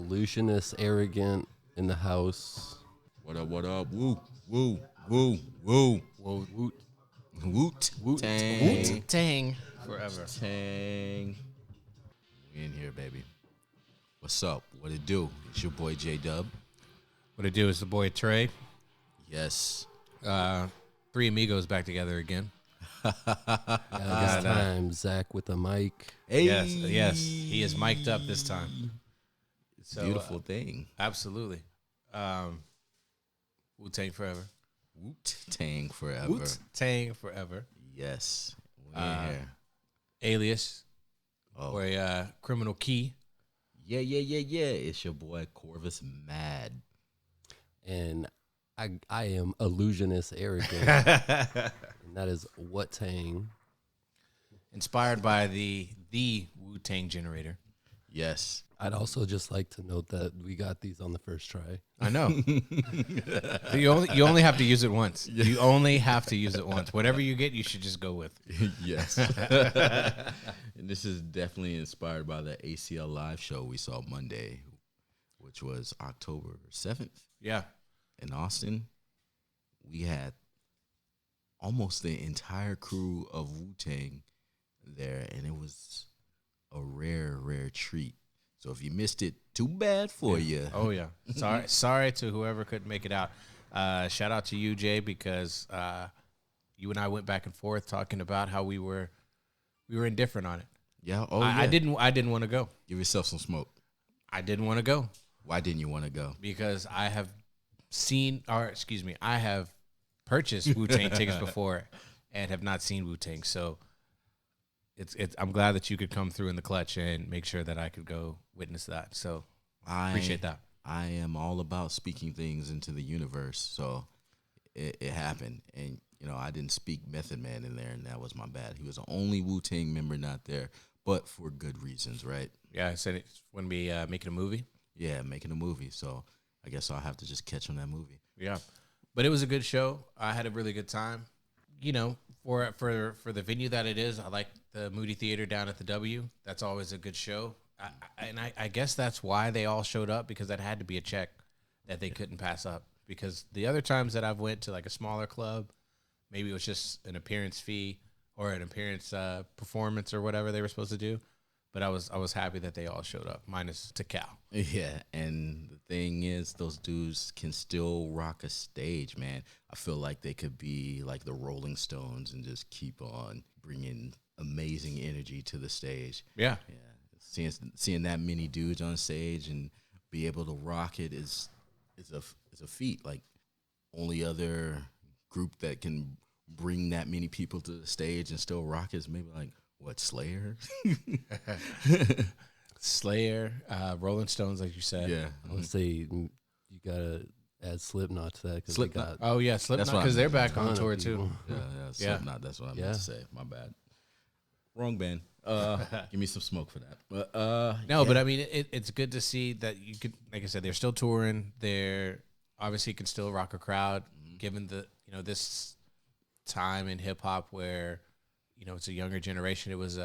Illusionist, arrogant in the house. What up? What up? Woo, woo, woo, woo. Whoa, woot, Woot, Tang. Tang forever. Tang. We in here, baby. What's up? What it do? It's your boy J-Dub. What I do is the boy Trey. Yes. Three amigos back together again. This time, Zach with a mic. Hey. Yes, he is mic'd up this time. It's a beautiful thing. Absolutely. WuTang forever. Woot-Tang forever. WuTang forever. Yes. We in here. Alias. Oh. Or Criminal Key. Yeah. It's your boy Corvus Mad. And I am illusionist, arrogant. And that is WuTang. Inspired by the WuTang generator. Yes. I'd also just like to note that we got these on the first try. I know. you only have to use it once. You only have to use it once. Whatever you get, you should just go with. Yes. And this is definitely inspired by the ACL Live show we saw Monday, which was October 7th. Yeah. In Austin. We had almost the entire crew of WuTang there, and it was a rare treat. So if you missed it, too bad for you. Oh yeah. Sorry to whoever couldn't make it out. Shout out to you, Jay, because you and I went back and forth talking about how we were indifferent on it. Yeah. I didn't want to go. Give yourself some smoke. I didn't want to go. Why didn't you want to go? Because I have purchased WuTang tickets before and have not seen WuTang. So I'm glad that you could come through in the clutch and make sure that I could go witness that. So I appreciate that. I am all about speaking things into the universe. So it happened. And, I didn't speak Method Man in there, and that was my bad. He was the only WuTang member not there, but for good reasons, right? Yeah, I said it's when we making a movie. Yeah, making a movie. So I guess I'll have to just catch on that movie. Yeah. But it was a good show. I had a really good time. For the venue that it is, I like the Moody Theater down at the W. That's always a good show. I guess that's why they all showed up, because that had to be a check that they couldn't pass up. Because the other times that I've went to like a smaller club, maybe it was just an appearance fee or an appearance performance or whatever they were supposed to do. But I was happy that they all showed up, minus Takao. Yeah, and the thing is, those dudes can still rock a stage, man. I feel like they could be like the Rolling Stones and just keep on bringing amazing energy to the stage. Yeah. Seeing that many dudes on stage and be able to rock it is a feat. Like, only other group that can bring that many people to the stage and still rock is maybe like, what, Slayer? Slayer, Rolling Stones, like you said. Yeah. I would say you gotta add Slipknot to that. Slipknot. Oh yeah, Slipknot, because they're back on tour too. Yeah, Slipknot. That's what I meant to say. My bad. Wrong band. Give me some smoke for that. But but I mean, it's good to see that you could, like I said, they're still touring. They're obviously can still rock a crowd, given the this time in hip hop where it's a younger generation. It was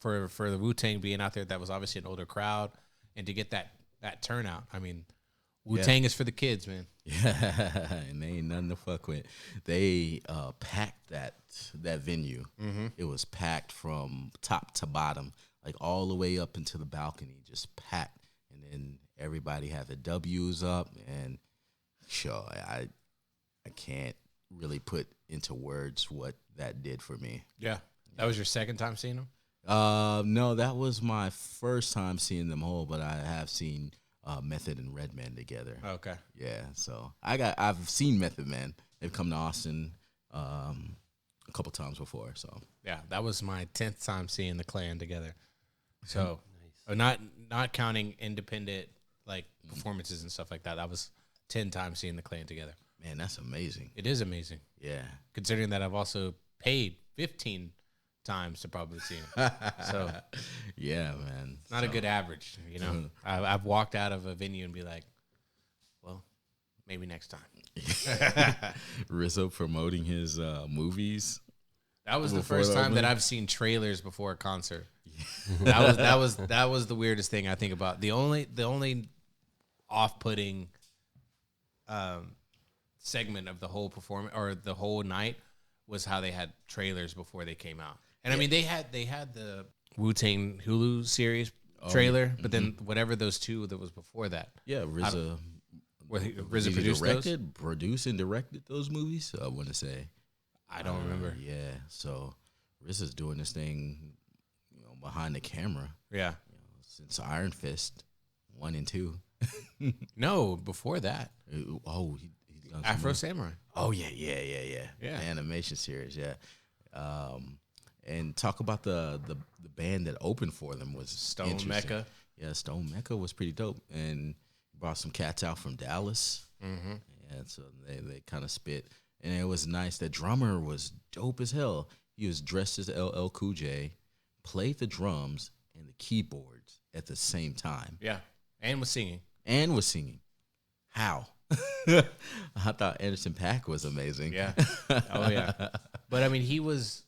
for the WuTang being out there, that was obviously an older crowd, and to get that turnout. I mean, WuTang is for the kids, man. Yeah, and they ain't nothing to fuck with. They packed that venue. Mm-hmm. It was packed from top to bottom, like all the way up into the balcony, just packed. And then everybody had the W's up, and sure, I can't really put into words what that did for me. Yeah. That was your second time seeing them? No, that was my first time seeing them whole, but I have seen Method and Redman together. Okay. Yeah, so I've seen Method Man. They've come to Austin a couple times before. So yeah, that was my 10th time seeing the Clan together. So nice. Not counting independent like performances and stuff like that. That was 10 times seeing the Clan together. Man, that's amazing. It is amazing. Yeah, considering that I've also paid 15 times to probably see him. So yeah, man, not a good average. I've walked out of a venue and be like, well, maybe next time. Rizzo promoting his movies. That was the Before first the time that opening? I've seen trailers before a concert. That was the weirdest thing I think about. The only off-putting segment of the whole performance or the whole night was how they had trailers before they came out. And I mean they had the WuTang Hulu series trailer, but then whatever those two that was before that. Yeah, RZA. RZA produced produced and directed those movies. I want to say. I don't remember. Yeah, so RZA's doing this thing, behind the camera. Yeah. Since Iron Fist 1 and 2. No, before that. He's done some Afro more. Samurai. Oh yeah. Yeah. The animation series, yeah. And talk about the band that opened for them was Stone interesting. Mecca. Yeah, Stone Mecca was pretty dope, and brought some cats out from Dallas. Mm-hmm. And so they kind of spit, and it was nice. The drummer was dope as hell. He was dressed as LL Cool J, played the drums and the keyboards at the same time, Yeah. And was singing. and was singing. How? I thought Anderson .Paak was amazing. Yeah. Oh yeah. But I mean, he was.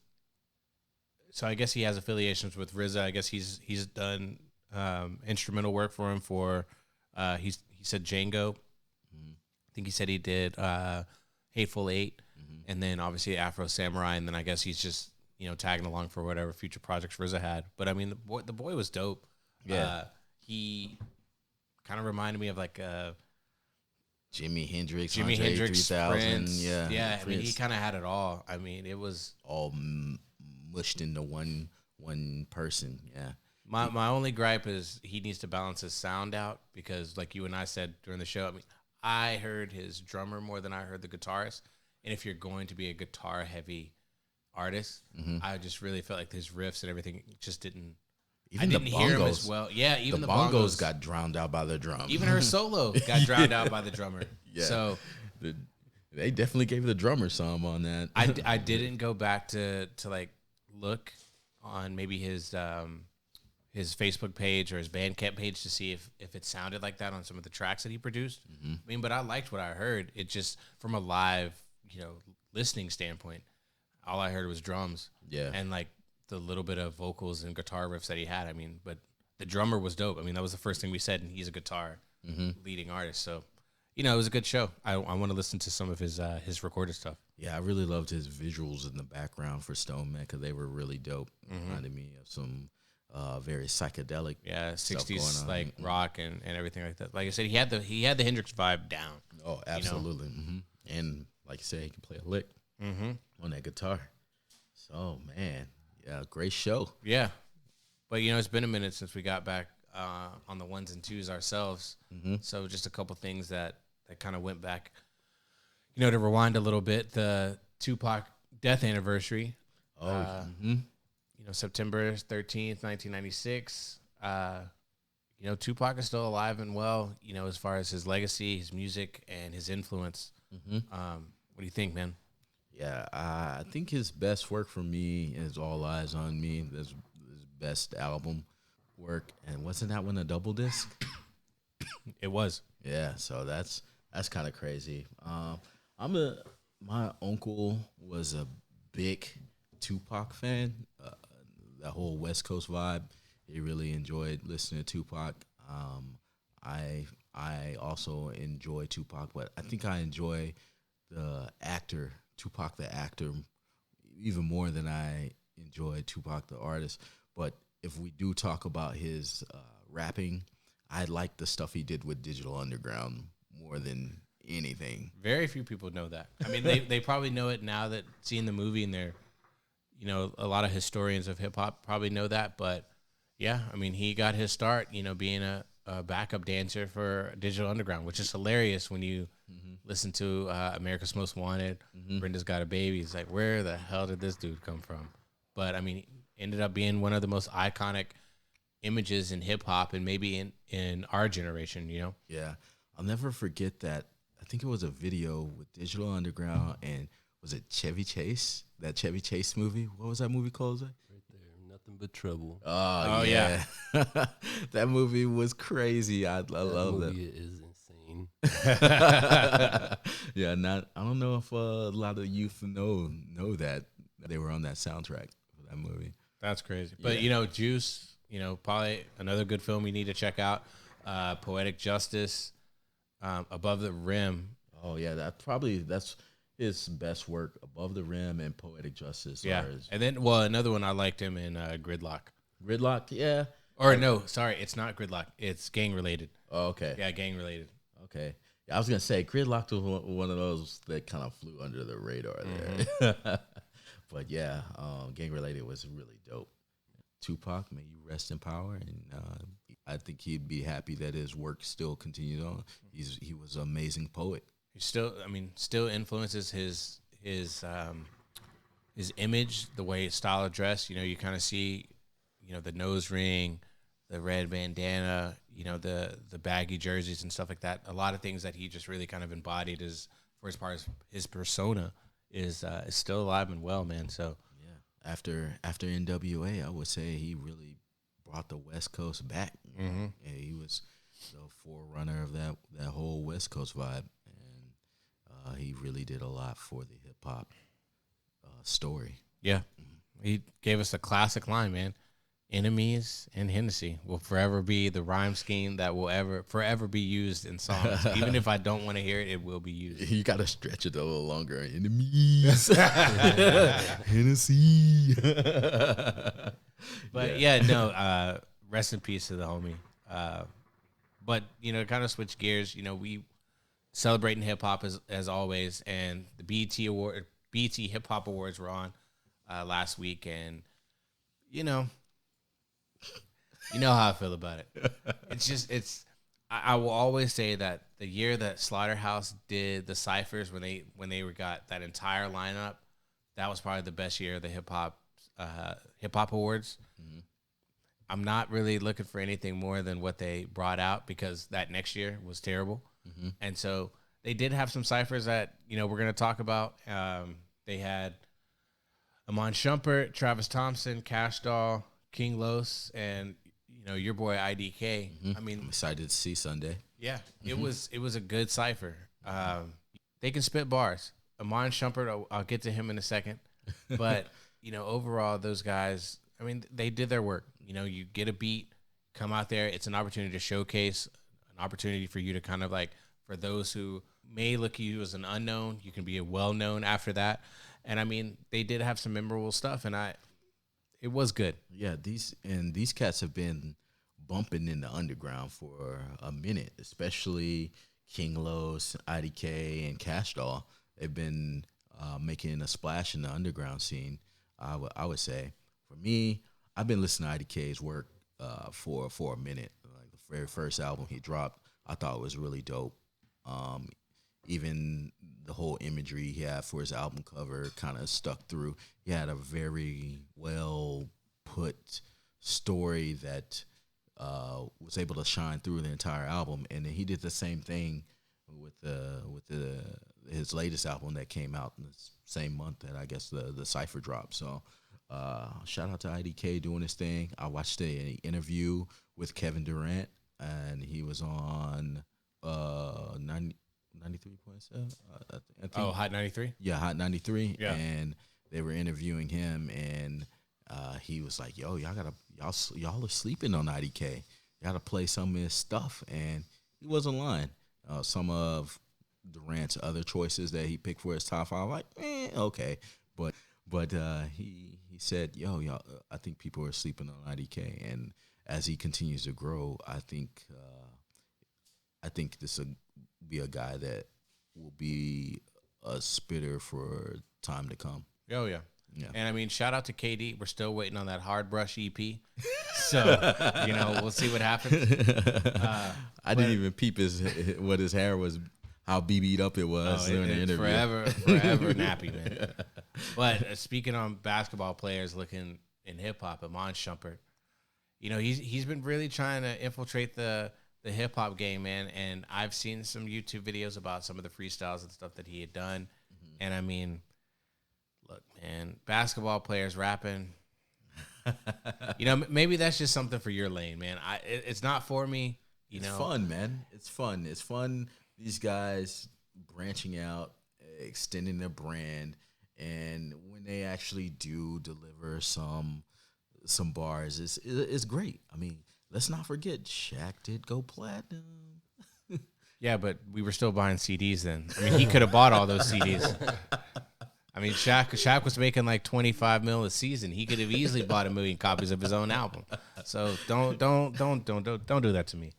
So I guess he has affiliations with RZA. I guess he's done instrumental work for him for. He said Django. I think he said he did Hateful Eight, and then obviously Afro Samurai, and then I guess he's just tagging along for whatever future projects RZA had. But I mean, the boy was dope. Yeah. He kind of reminded me of like Jimi Hendrix, Jimi Andre Hendrix, 3000, Prince. yeah. Yeah. I mean, he Prince. kind of had it all. I mean, it was. All mushed into one person. Yeah. My only gripe is he needs to balance his sound out because, like you and I said during the show, I mean, I heard his drummer more than I heard the guitarist. And if you're going to be a guitar-heavy artist, I just really felt like his riffs and everything just didn't. Even I didn't the hear him bongos. as well. Yeah, even The the bongos got drowned out by the drum. even her solo got drowned out by the drummer. Yeah. So They definitely gave the drummer some on that. I didn't go back to like look on maybe his Facebook page or his Bandcamp page to see if it sounded like that on some of the tracks that he produced. I mean, but I liked what I heard. It just from a live, listening standpoint, all I heard was drums. Yeah. And like the little bit of vocals and guitar riffs that he had. I mean, but the drummer was dope. I mean, that was the first thing we said, and he's a guitar leading artist. So, it was a good show. I want to listen to some of his recorded stuff. Yeah, I really loved his visuals in the background for Stone Mecca. They were really dope. Reminded me of some very psychedelic. Yeah, stuff 60s going on. like rock and everything like that. Like I said, he had the Hendrix vibe down. Oh, absolutely. And like you said, he can play a lick on that guitar. So, man, yeah, great show. Yeah. But, it's been a minute since we got back on the ones and twos ourselves. So just a couple things that kind of went back, to rewind a little bit. The Tupac death anniversary. September 13th, 1996. Tupac is still alive and well, as far as his legacy, his music, and his influence. What do you think, man? Yeah, I think his best work for me is All Eyes on Me. That's his best album work. And wasn't that one a double disc? It was. Yeah, so that's kind of crazy. My uncle was a big Tupac fan. That whole West Coast vibe. He really enjoyed listening to Tupac. I also enjoy Tupac, but I think I enjoy the actor, Tupac the actor, even more than I enjoy Tupac the artist. But if we do talk about his rapping, I like the stuff he did with Digital Underground more than anything. Very few people know that. I mean, they probably know it now that seeing the movie, and they're, a lot of historians of hip hop probably know that. But yeah, I mean, he got his start, being a backup dancer for Digital Underground, which is hilarious when you listen to America's Most Wanted. Brenda's Got a Baby. It's like, where the hell did this dude come from? But I mean, he ended up being one of the most iconic images in hip hop, and maybe in our generation. Yeah, I'll never forget that. I think it was a video with Digital Underground, and was it Chevy Chase? That Chevy Chase movie? What was that movie called? Zach? Right there, Nothing But Trouble. Oh yeah. That movie was crazy. I love that. Movie is insane. Yeah, I don't know if a lot of youth know that They were on that soundtrack for that movie. That's crazy. But you know, Juice, you know, probably another good film you need to check out. Poetic Justice, Above the Rim. Oh yeah, that's his best work. Above the Rim and Poetic Justice. Yeah, and then another one I liked him in Gridlock. Gridlock, yeah. Or no, sorry, it's not Gridlock. It's gang related. Oh, okay. Yeah, gang related. Okay. Yeah, I was gonna say Gridlock was one of those that kind of flew under the radar there. But yeah, gang related was really dope. Tupac, may you rest in power, and I think he'd be happy that his work still continued on. He was an amazing poet. He still influences his image, the way his style of dress. You know, you kind of see, you know, the nose ring, the red bandana, you know, the baggy jerseys and stuff like that. A lot of things that he just really kind of embodied for as far as his persona is still alive and well, man. So yeah, after NWA, I would say he really brought the West Coast back. Mm-hmm. Yeah, he was the forerunner of that whole West Coast vibe, and he really did a lot for the hip hop story. Yeah, he gave us a classic line, man. Enemies and Hennessy will forever be the rhyme scheme that will forever be used in songs. Even if I don't want to hear it, it will be used. You got to stretch it a little longer. Enemies. Hennessy. But yeah, no, rest in peace to the homie. But, you know, kind of switch gears. You know, we celebrating hip hop as always, and the BET Hip Hop Awards were on last week, and you know how I feel about it. I will always say that the year that Slaughterhouse did the ciphers when they got that entire lineup, that was probably the best year of the hip hop awards. Mm-hmm. I'm not really looking for anything more than what they brought out, because that next year was terrible. Mm-hmm. And so they did have some ciphers that, you know, we're going to talk about. They had Amon Shumpert, Travis Thompson, Cash Doll, King Los, and, you know, your boy IDK. Mm-hmm. I mean, I'm excited to see Sunday. Yeah, mm-hmm. It was a good cipher. They can spit bars. Amon Shumpert, I'll get to him in a second. But, you know, overall, those guys, I mean, they did their work. You know, you get a beat, come out there. It's an opportunity to showcase, an opportunity for you to kind of like, for those who may look at you as an unknown, you can be a well-known after that. And, I mean, they did have some memorable stuff, and it was good. Yeah, these cats have been bumping in the underground for a minute, especially King Los, IDK, and Cash Doll. They've been making a splash in the underground scene, I would say. For me, I've been listening to IDK's work for a minute. Like the very first album he dropped, I thought was really dope. Even the whole imagery he had for his album cover kind of stuck through. He had a very well put story that was able to shine through the entire album, and then he did the same thing with his latest album that came out in the same month that I guess the cipher dropped. So shout out to IDK doing his thing. I watched an interview with Kevin Durant, and he was on 93.7. Hot 93? Yeah, Hot 93. Yeah. And they were interviewing him, and he was like, "Yo, y'all are sleeping on IDK. You gotta play some of his stuff." And he wasn't lying. Some of Durant's other choices that he picked for his top five, like, okay, but he said, "Yo, y'all, I think people are sleeping on IDK." And as he continues to grow, I think this will be a guy that will be a spitter for time to come. Oh yeah. Yeah. And I mean, shout out to KD. We're still waiting on that Hard Brush EP. So, you know, we'll see what happens. I didn't even peep what his hair was, how BB'd up it was during the interview. Forever nappy, man. But speaking on basketball players looking in hip hop, Amon Shumpert, you know, he's been really trying to infiltrate the hip hop game, man. And I've seen some YouTube videos about some of the freestyles and stuff that he had done. Mm-hmm. And I mean, look, man, basketball players rapping, you know, maybe that's just something for your lane, man. It's not for me. It's fun, man. It's fun. It's fun. These guys branching out, extending their brand, and when they actually do deliver some bars, it's great. I mean, let's not forget Shaq did go platinum. Yeah, but we were still buying CDs then. I mean, he could have bought all those CDs. I mean, Shaq was making like 25 mil a season. He could have easily bought 1 million copies of his own album. So don't do that to me.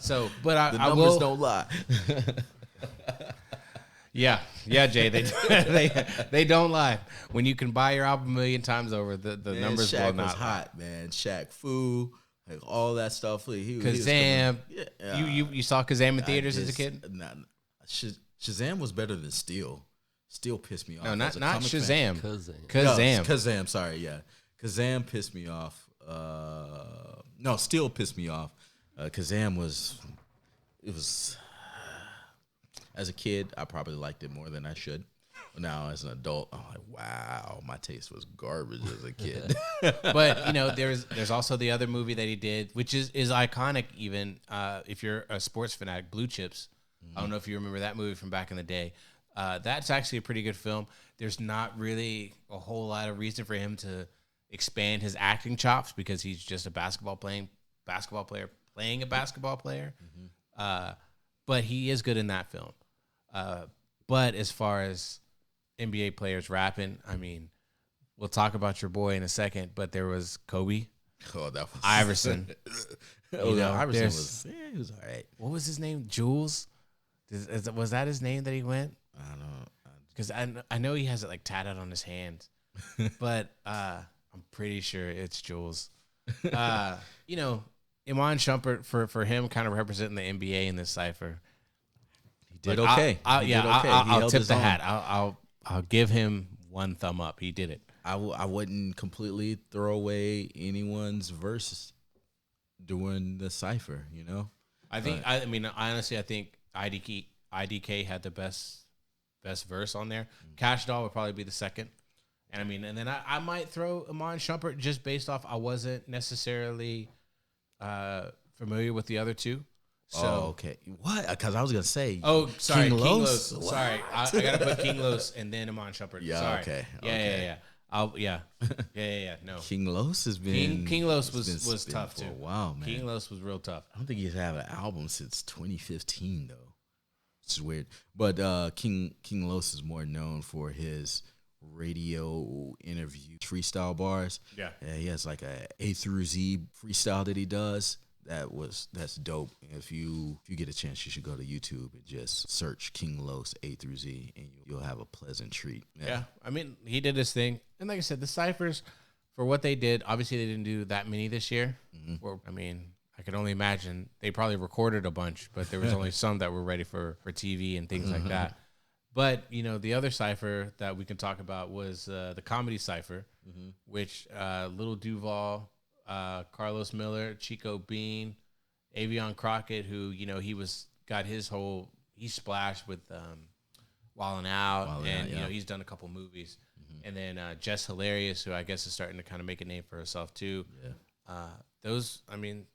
So, but The numbers don't lie. Yeah, Jay. They don't lie. When you can buy your album 1 million times over, the Man, numbers Shaq will not was hot, man. Shaq Fu, like all that stuff. Kazam. You saw Kazam in theaters as a kid? Nah, Shazam was better than Steel. Steel pissed me off. No, not Kazam. Shazam. No, Kazam. Sorry, yeah. Kazam pissed me off. No, Steel pissed me off. Kazam was. As a kid, I probably liked it more than I should. But now, as an adult, I'm like, wow, my taste was garbage as a kid. But you know, there's also the other movie that he did, which is iconic. Even if you're a sports fanatic, Blue Chips. I don't know if you remember that movie from back in the day. That's actually a pretty good film. There's not really a whole lot of reason for him to expand his acting chops because he's just a basketball player playing a basketball player. But he is good in that film. But as far as NBA players rapping, I mean, we'll talk about your boy in a second, but there was Kobe. Oh, that was Iverson. Iverson was, he was all right. What was his name? Jules? Was that his name that he went? I don't know. Because I know he has it like tatted on his hands, but I'm pretty sure it's Jules. You know, Iman Shumpert for him kind of representing the NBA in this cipher. He did okay. I'll tip the hat. I'll give him one thumb up. He did it. I wouldn't completely throw away anyone's verse doing the cipher. You know, I think. I mean, honestly, I think IDK had the best verse on there. Cash Doll would probably be the second. And I mean, and then I might throw Iman Shumpert just based off I wasn't necessarily familiar with the other two. So okay. What? Because I was gonna say. Oh, sorry, King Los? Los. Sorry, I gotta put King Los and then Iman Shumpert. Yeah. Sorry. Okay. Yeah. Yeah. No. King Los has been. King Los was tough for too. a while, man. King Los was real tough. I don't think he's had an album since 2015 though. Which is weird. But King Los is more known for his radio interview freestyle bars. Yeah. He has like A through Z freestyle that he does. That's dope. If you get a chance, you should go to YouTube and just search King Los A through Z, and you'll have a pleasant treat. Yeah, I mean, he did his thing, and like I said, the ciphers for what they did. Obviously, they didn't do that many this year. Or I mean, I could only imagine they probably recorded a bunch, but there was only some that were ready for TV and things like that. But you know, the other cipher that we can talk about was the comedy cipher, which Little Duval. Carlos Miller, Chico Bean, Avion Crockett, who, you know, he splashed with Wildin' Out, and, you know, he's done a couple movies. And then Jess Hilarious, who I guess is starting to kind of make a name for herself too. Those, I mean,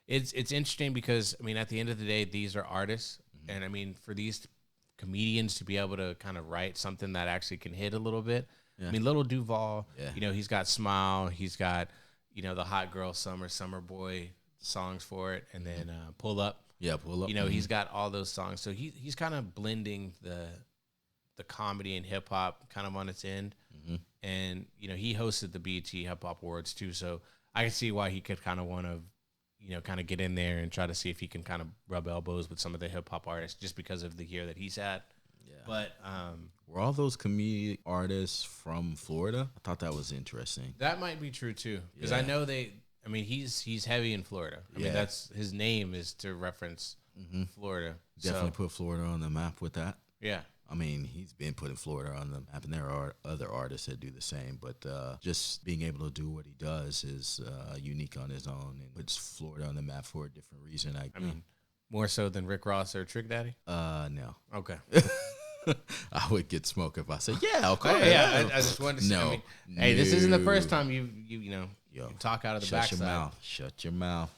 it's interesting because, I mean, at the end of the day, these are artists. And I mean, for these comedians to be able to kind of write something that actually can hit a little bit. Yeah. I mean, Little Duval, you know, he's got Smile, he's got, you know, the Hot Girl Summer Boy songs for it, and then Pull Up. Yeah, Pull Up. You know, he's got all those songs. So he's kind of blending the comedy and hip hop kind of on its end. And, you know, he hosted the BET Hip Hop Awards too. So I can see why he could kind of want to, you know, kind of get in there and try to see if he can kind of rub elbows with some of the hip hop artists just because of the year that he's had. But were all those comedic artists from Florida? I thought that was interesting. That might be true too, because I know I mean, he's heavy in Florida. I mean, that's his name is to reference Florida. Definitely put Florida on the map with that. Yeah. I mean, he's been putting Florida on the map, and there are other artists that do the same. But just being able to do what he does is unique on his own, and puts Florida on the map for a different reason. I mean, more so than Rick Ross or Trick Daddy? No. Okay. I would get smoke if I said, yeah, okay. I just wanted to say, I mean, hey, this isn't the first time you talk out of the backside. Shut your mouth.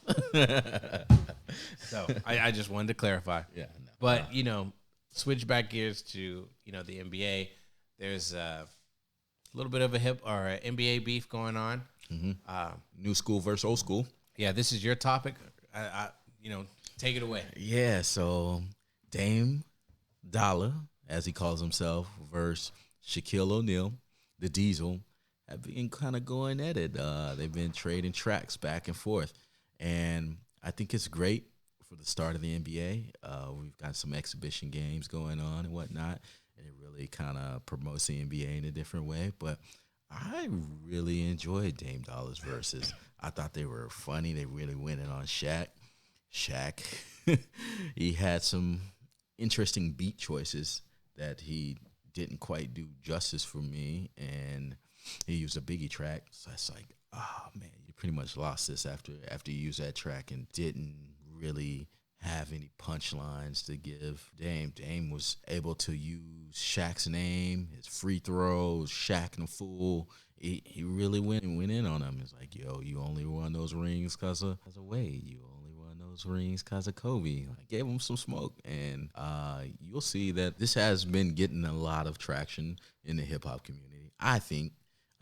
So I just wanted to clarify. Yeah. But, you know, switch back gears to the NBA. There's a little bit of a NBA beef going on. New school versus old school. Yeah, this is your topic. Take it away. Yeah, so Dame Dollar, as he calls himself, versus Shaquille O'Neal, the Diesel, have been kind of going at it. They've been trading tracks back and forth, and I think it's great for the start of the NBA. We've got some exhibition games going on and whatnot, and it really kind of promotes the NBA in a different way. But I really enjoyed Dame Dollar's verses. I thought they were funny. They really went in on Shaq. He had some interesting beat choices that he didn't quite do justice for me, and he used a Biggie track. So it's like, oh man, you pretty much lost this after you used that track and didn't really have any punchlines to give Dame. Dame was able to use Shaq's name, his free throws, Shaq and the Fool. He really went in on him. It's like, yo, you only won those rings because of Wade. You only won those rings because of Kobe. I gave him some smoke. And you'll see that this has been getting a lot of traction in the hip-hop community. I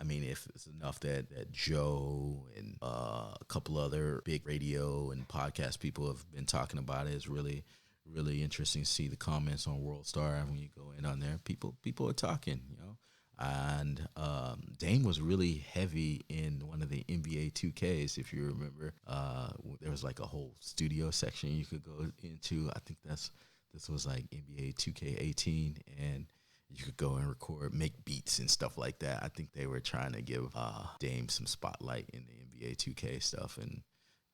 mean, if it's enough that Joe and a couple other big radio and podcast people have been talking about it, it's really, really interesting to see the comments on World Star when you go in on there. People are talking, And Dame was really heavy in one of the NBA 2Ks, if you remember. There was like a whole studio section you could go into. I think this was like NBA 2K18, and you could go and record, make beats and stuff like that. I think they were trying to give Dame some spotlight in the NBA 2K stuff. And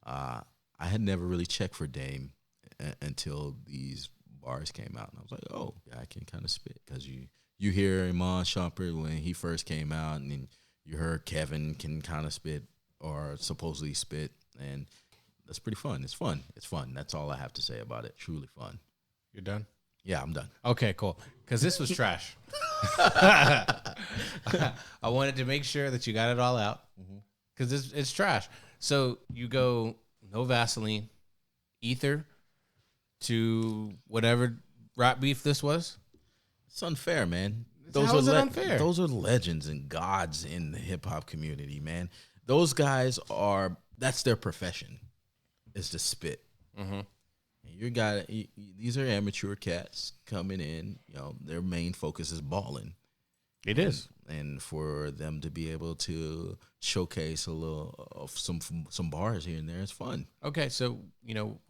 I had never really checked for Dame until these bars came out. And I was like, oh, yeah, I can kind of spit. Because you hear Iman Shumpert when he first came out, and then you heard Kevin can kind of spit or supposedly spit. And that's pretty fun. It's fun. That's all I have to say about it. Truly fun. You're done? Yeah, I'm done. Okay, cool. Because this was trash. I wanted to make sure that you got it all out. Because it's trash. So you go no Vaseline, ether, to whatever rap beef this was. It's unfair, man. How is it unfair? Those are legends and gods in the hip-hop community, man. Those guys that's their profession, is to spit. These are amateur cats coming in. Their main focus is balling. It is, and for them to be able to showcase a little of some bars here and there, it's fun. Okay, so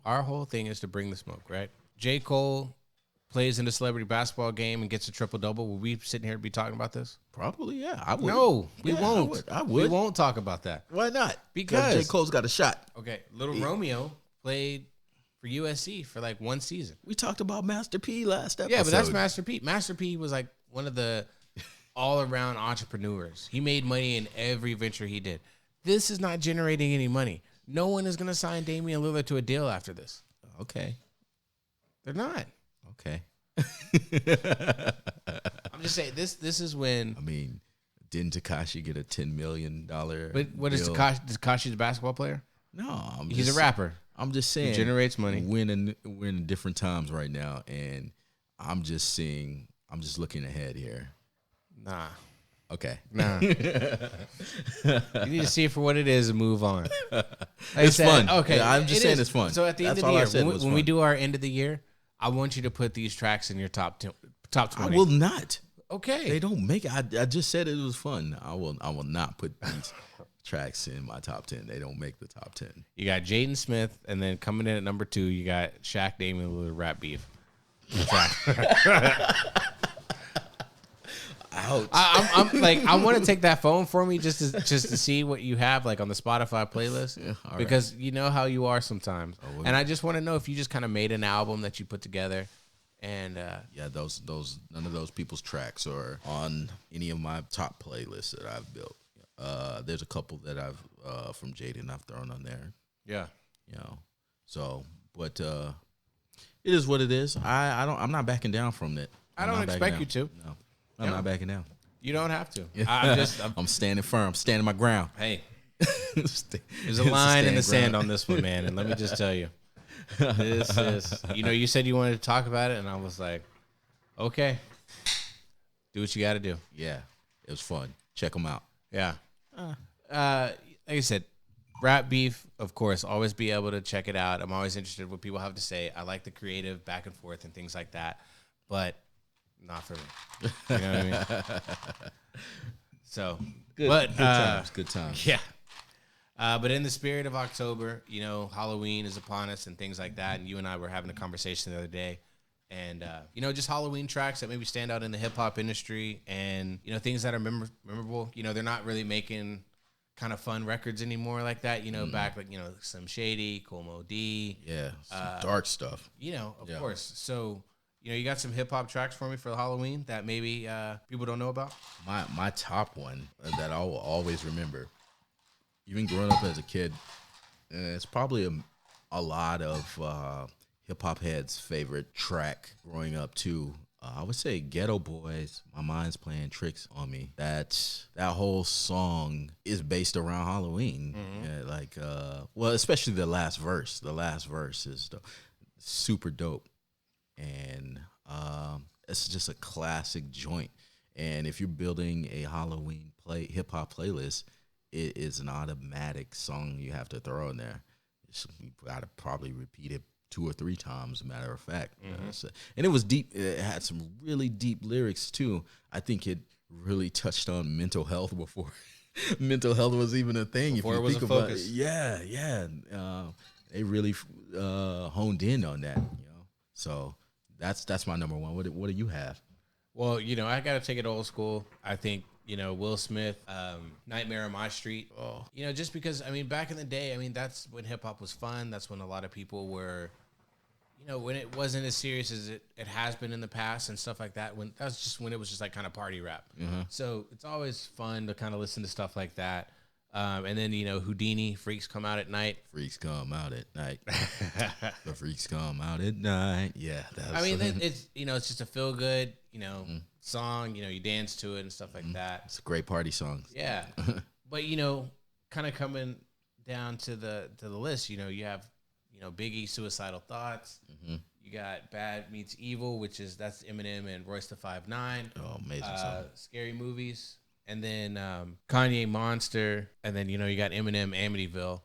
our whole thing is to bring the smoke, right? J. Cole plays in a celebrity basketball game and gets a triple-double. Will we sitting here be talking about this? Probably, yeah. I would. No, we won't. I would. We won't talk about that. Why not? Because J. Cole's got a shot. Okay, Romeo played for USC for like one season. We talked about Master P last episode. Yeah, but that's Master P. Master P was like one of the all-around entrepreneurs. He made money in every venture he did. This is not generating any money. No one is going to sign Damian Lillard to a deal after this. Okay. They're not. Okay. I'm just saying, this is when... I mean, didn't Tekashi get a $10 million But what is Tekashi? Tekashi a basketball player? No. He's a rapper. I'm just saying. He generates money. We're in different times right now, and I'm just looking ahead here. Nah. Okay. Nah. You need to see it for what it is and move on. It's fun. Okay. Yeah, I'm just saying it's fun. So at the end of the year, when we do our end of the year, I want you to put these tracks in your top 20. I will not. Okay. They don't make it. I just said it was fun. I will not put these tracks in my top 10. They don't make the top 10. You got Jaden Smith, and then coming in at number 2, you got Shaq Damian Lillard rap beef. Ouch. I'm like, I want to take that phone for me just to see what you have like on the Spotify playlist, because you know how you are sometimes, and I just want to know if you just kind of made an album that you put together, and yeah, those none of those people's tracks are on any of my top playlists that I've built. There's a couple that I've from Jaden I've thrown on there. Yeah, so but it is what it is. I'm not backing down from it. I don't expect you to. No. I'm not backing down. You don't have to. I'm standing firm. I'm standing my ground. Hey, there's a line in the sand on this one, man. And let me just tell you, this is, you said you wanted to talk about it, and I was like, Okay. Do what you got to do. Yeah, it was fun. Check them out. Yeah. Like I said, Rap Beef, of course, always be able to check it out. I'm always interested in what people have to say. I like the creative back and forth and things like that, but not for me. You know what I mean? So, Good times. Good times. Yeah. But in the spirit of October, you know, Halloween is upon us and things like that. And you and I were having a conversation the other day. And, you know, just Halloween tracks that maybe stand out in the hip-hop industry and, you know, things that are memorable. You know, they're not really making kind of fun records anymore like that. You know, back like, you know, Slim Shady, Kool Moe D. Yeah, some dark stuff. You know, of course. So, you know, you got some hip-hop tracks for me for Halloween that maybe people don't know about? My top one that I will always remember, even growing up as a kid, it's probably a lot of hip-hop heads' favorite track growing up too. I would say Ghetto Boys, My Mind's Playing Tricks on Me. That whole song is based around Halloween. Yeah, well, especially the last verse. The last verse is super dope. And it's just a classic joint. And if you're building a Halloween hip-hop playlist, it is an automatic song you have to throw in there. You got to probably repeat it 2 or 3 times, matter of fact. And it was deep. It had some really deep lyrics too. I think it really touched on mental health before mental health was even a thing. Before if you it was think a about focus. it. Yeah. They really honed in on that. You know, so that's my number one. What do you have? Well, you know, I got to take it old school. I think, you know, Will Smith, Nightmare on My Street. Oh, You know, just because, I mean, back in the day, I mean, that's when hip-hop was fun. That's when a lot of people were, you know, when it wasn't as serious as it has been in the past and stuff like that. That's just when it was just like kind of party rap. So it's always fun to kind of listen to stuff like that. And then, you know, Houdini, Freaks Come Out at Night. Freaks come out at night. The freaks come out at night. Yeah, I mean, it's, you know, it's just a feel good, you know, song. You know, you dance to it and stuff like that. it's a great party song. Yeah, but you know, kind of coming down to the list, you know, you have, you know, Biggie, Suicidal Thoughts. You got Bad Meets Evil, that's Eminem and Royce the 5'9". Oh, amazing song. Scary Movies. And then Kanye, Monster, and then, you know, you got Eminem, Amityville.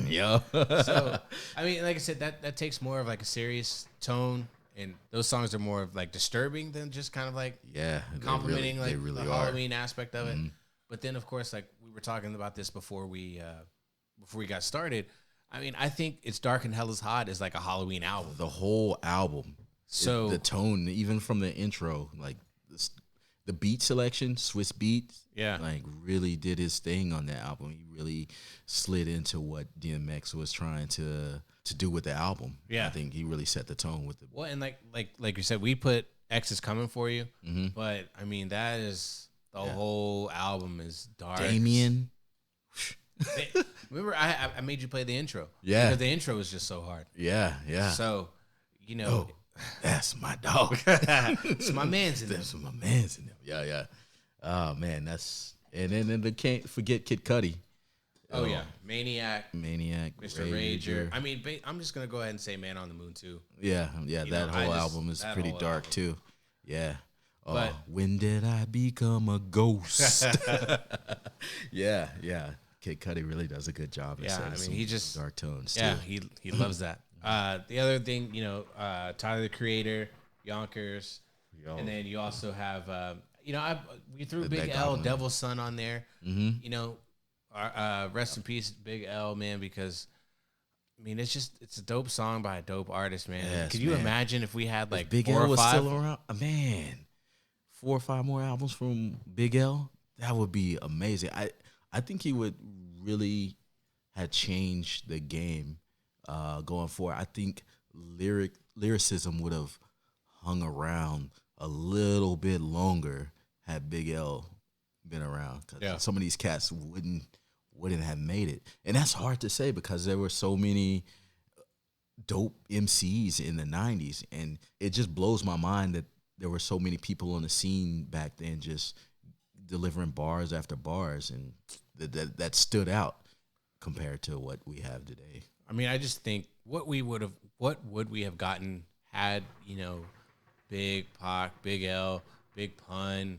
Yo. So, I mean, like I said, that takes more of like a serious tone, and those songs are more of like disturbing than just kind of like complimenting they really the are. Halloween aspect of it. But then, of course, like we were talking about this before we got started. I mean, I think It's Dark and Hell is Hot is like a Halloween album. The whole album. So the tone, even from the intro, like the beat selection, Swiss Beats, like really did his thing on that album. He really slid into what DMX was trying to do with the album. Yeah. I think he really set the tone with it. Well, and like you said, we put X is Coming For You, but I mean that is the whole album is dark. Damien. Remember, I made you play the intro. Yeah. Because the intro was just so hard. Yeah. So, you know. That's my dog. It's my man's in there. That's my man's in there. Yeah. Oh man, and then they can't forget Kid Cudi. Oh yeah, Maniac, Mr. Rager. I mean, I'm just gonna go ahead and say Man on the Moon too. Yeah. That whole album is pretty dark too. Yeah. But when did I become a ghost? Yeah. Kid Cudi really does a good job. Yeah, I mean, he just dark tones. Yeah, too. he loves that. The other thing, you know, Tyler the Creator, Yonkers, and then you also have, you know, we threw Big L, Devil's Son on there. You know, rest in peace, Big L, man, because I mean, it's a dope song by a dope artist, man. Yes, Could you man. imagine if we had like Big 4 L or was 5? still around? Man, 4 or 5 more albums from Big L. That would be amazing. I think he would really have changed the game going forward. I think lyricism would have hung around a little bit longer had Big L been around. Because some of these cats wouldn't have made it, and that's hard to say because there were so many dope MCs in the 90s, and it just blows my mind that there were so many people on the scene back then just delivering bars after bars, and that stood out compared to what we have today. I mean, I just think what would we have gotten had, Big Pac, Big L, Big Pun,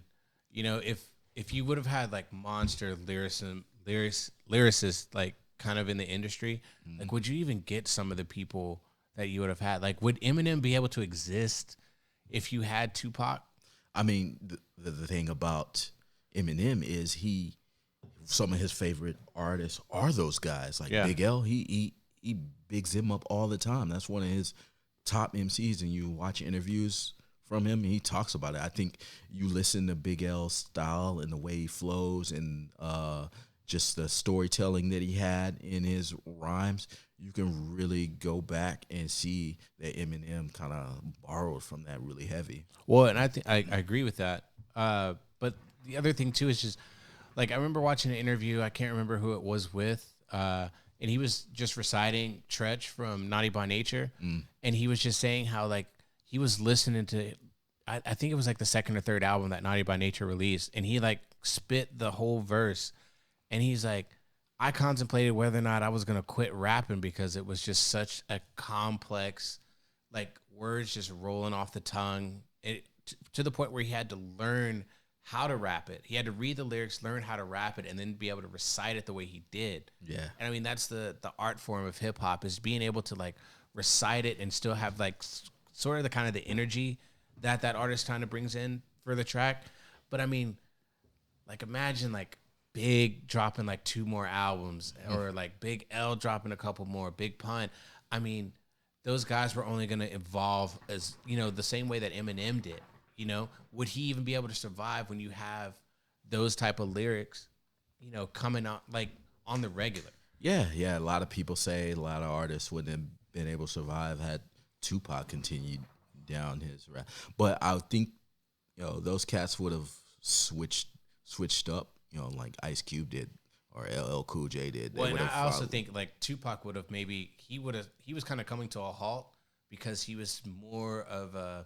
if you would have had like monster lyricists like kind of in the industry, like would you even get some of the people that you would have had? Like, would Eminem be able to exist if you had Tupac? I mean, the thing about Eminem is some of his favorite artists are those guys. Like Big L, he bigs him up all the time. That's one of his top MCs, and you watch interviews from him, and he talks about it. I think you listen to Big L's style and the way he flows and just the storytelling that he had in his rhymes, you can really go back and see that Eminem kind of borrowed from that really heavy. Well, and I think I agree with that. But the other thing too is just like I remember watching an interview. I can't remember who it was with, and he was just reciting Tretch from Naughty by Nature, and he was just saying how like he was listening to. I think it was like the second or third album that Naughty by Nature released, and he like spit the whole verse, and he's like, I contemplated whether or not I was gonna quit rapping because it was just such a complex, like words just rolling off the tongue, to the point where he had to learn how to rap it. He had to read the lyrics, learn how to rap it, and then be able to recite it the way he did. Yeah, and I mean that's the art form of hip hop, is being able to like recite it and still have like sort of the kind of the energy that artist kind of brings in for the track. But I mean, like imagine like Big dropping like 2 more albums, or like Big L dropping a couple more, Big Pun. I mean, those guys were only going to evolve as, the same way that Eminem did. Would he even be able to survive when you have those type of lyrics, coming out like on the regular? Yeah. A lot of people say a lot of artists wouldn't have been able to survive had Tupac continued down his rap. But I think, those cats would have switched up, like Ice Cube did or LL Cool J did. Well, and I also think like Tupac would have he was kind of coming to a halt because he was more of a,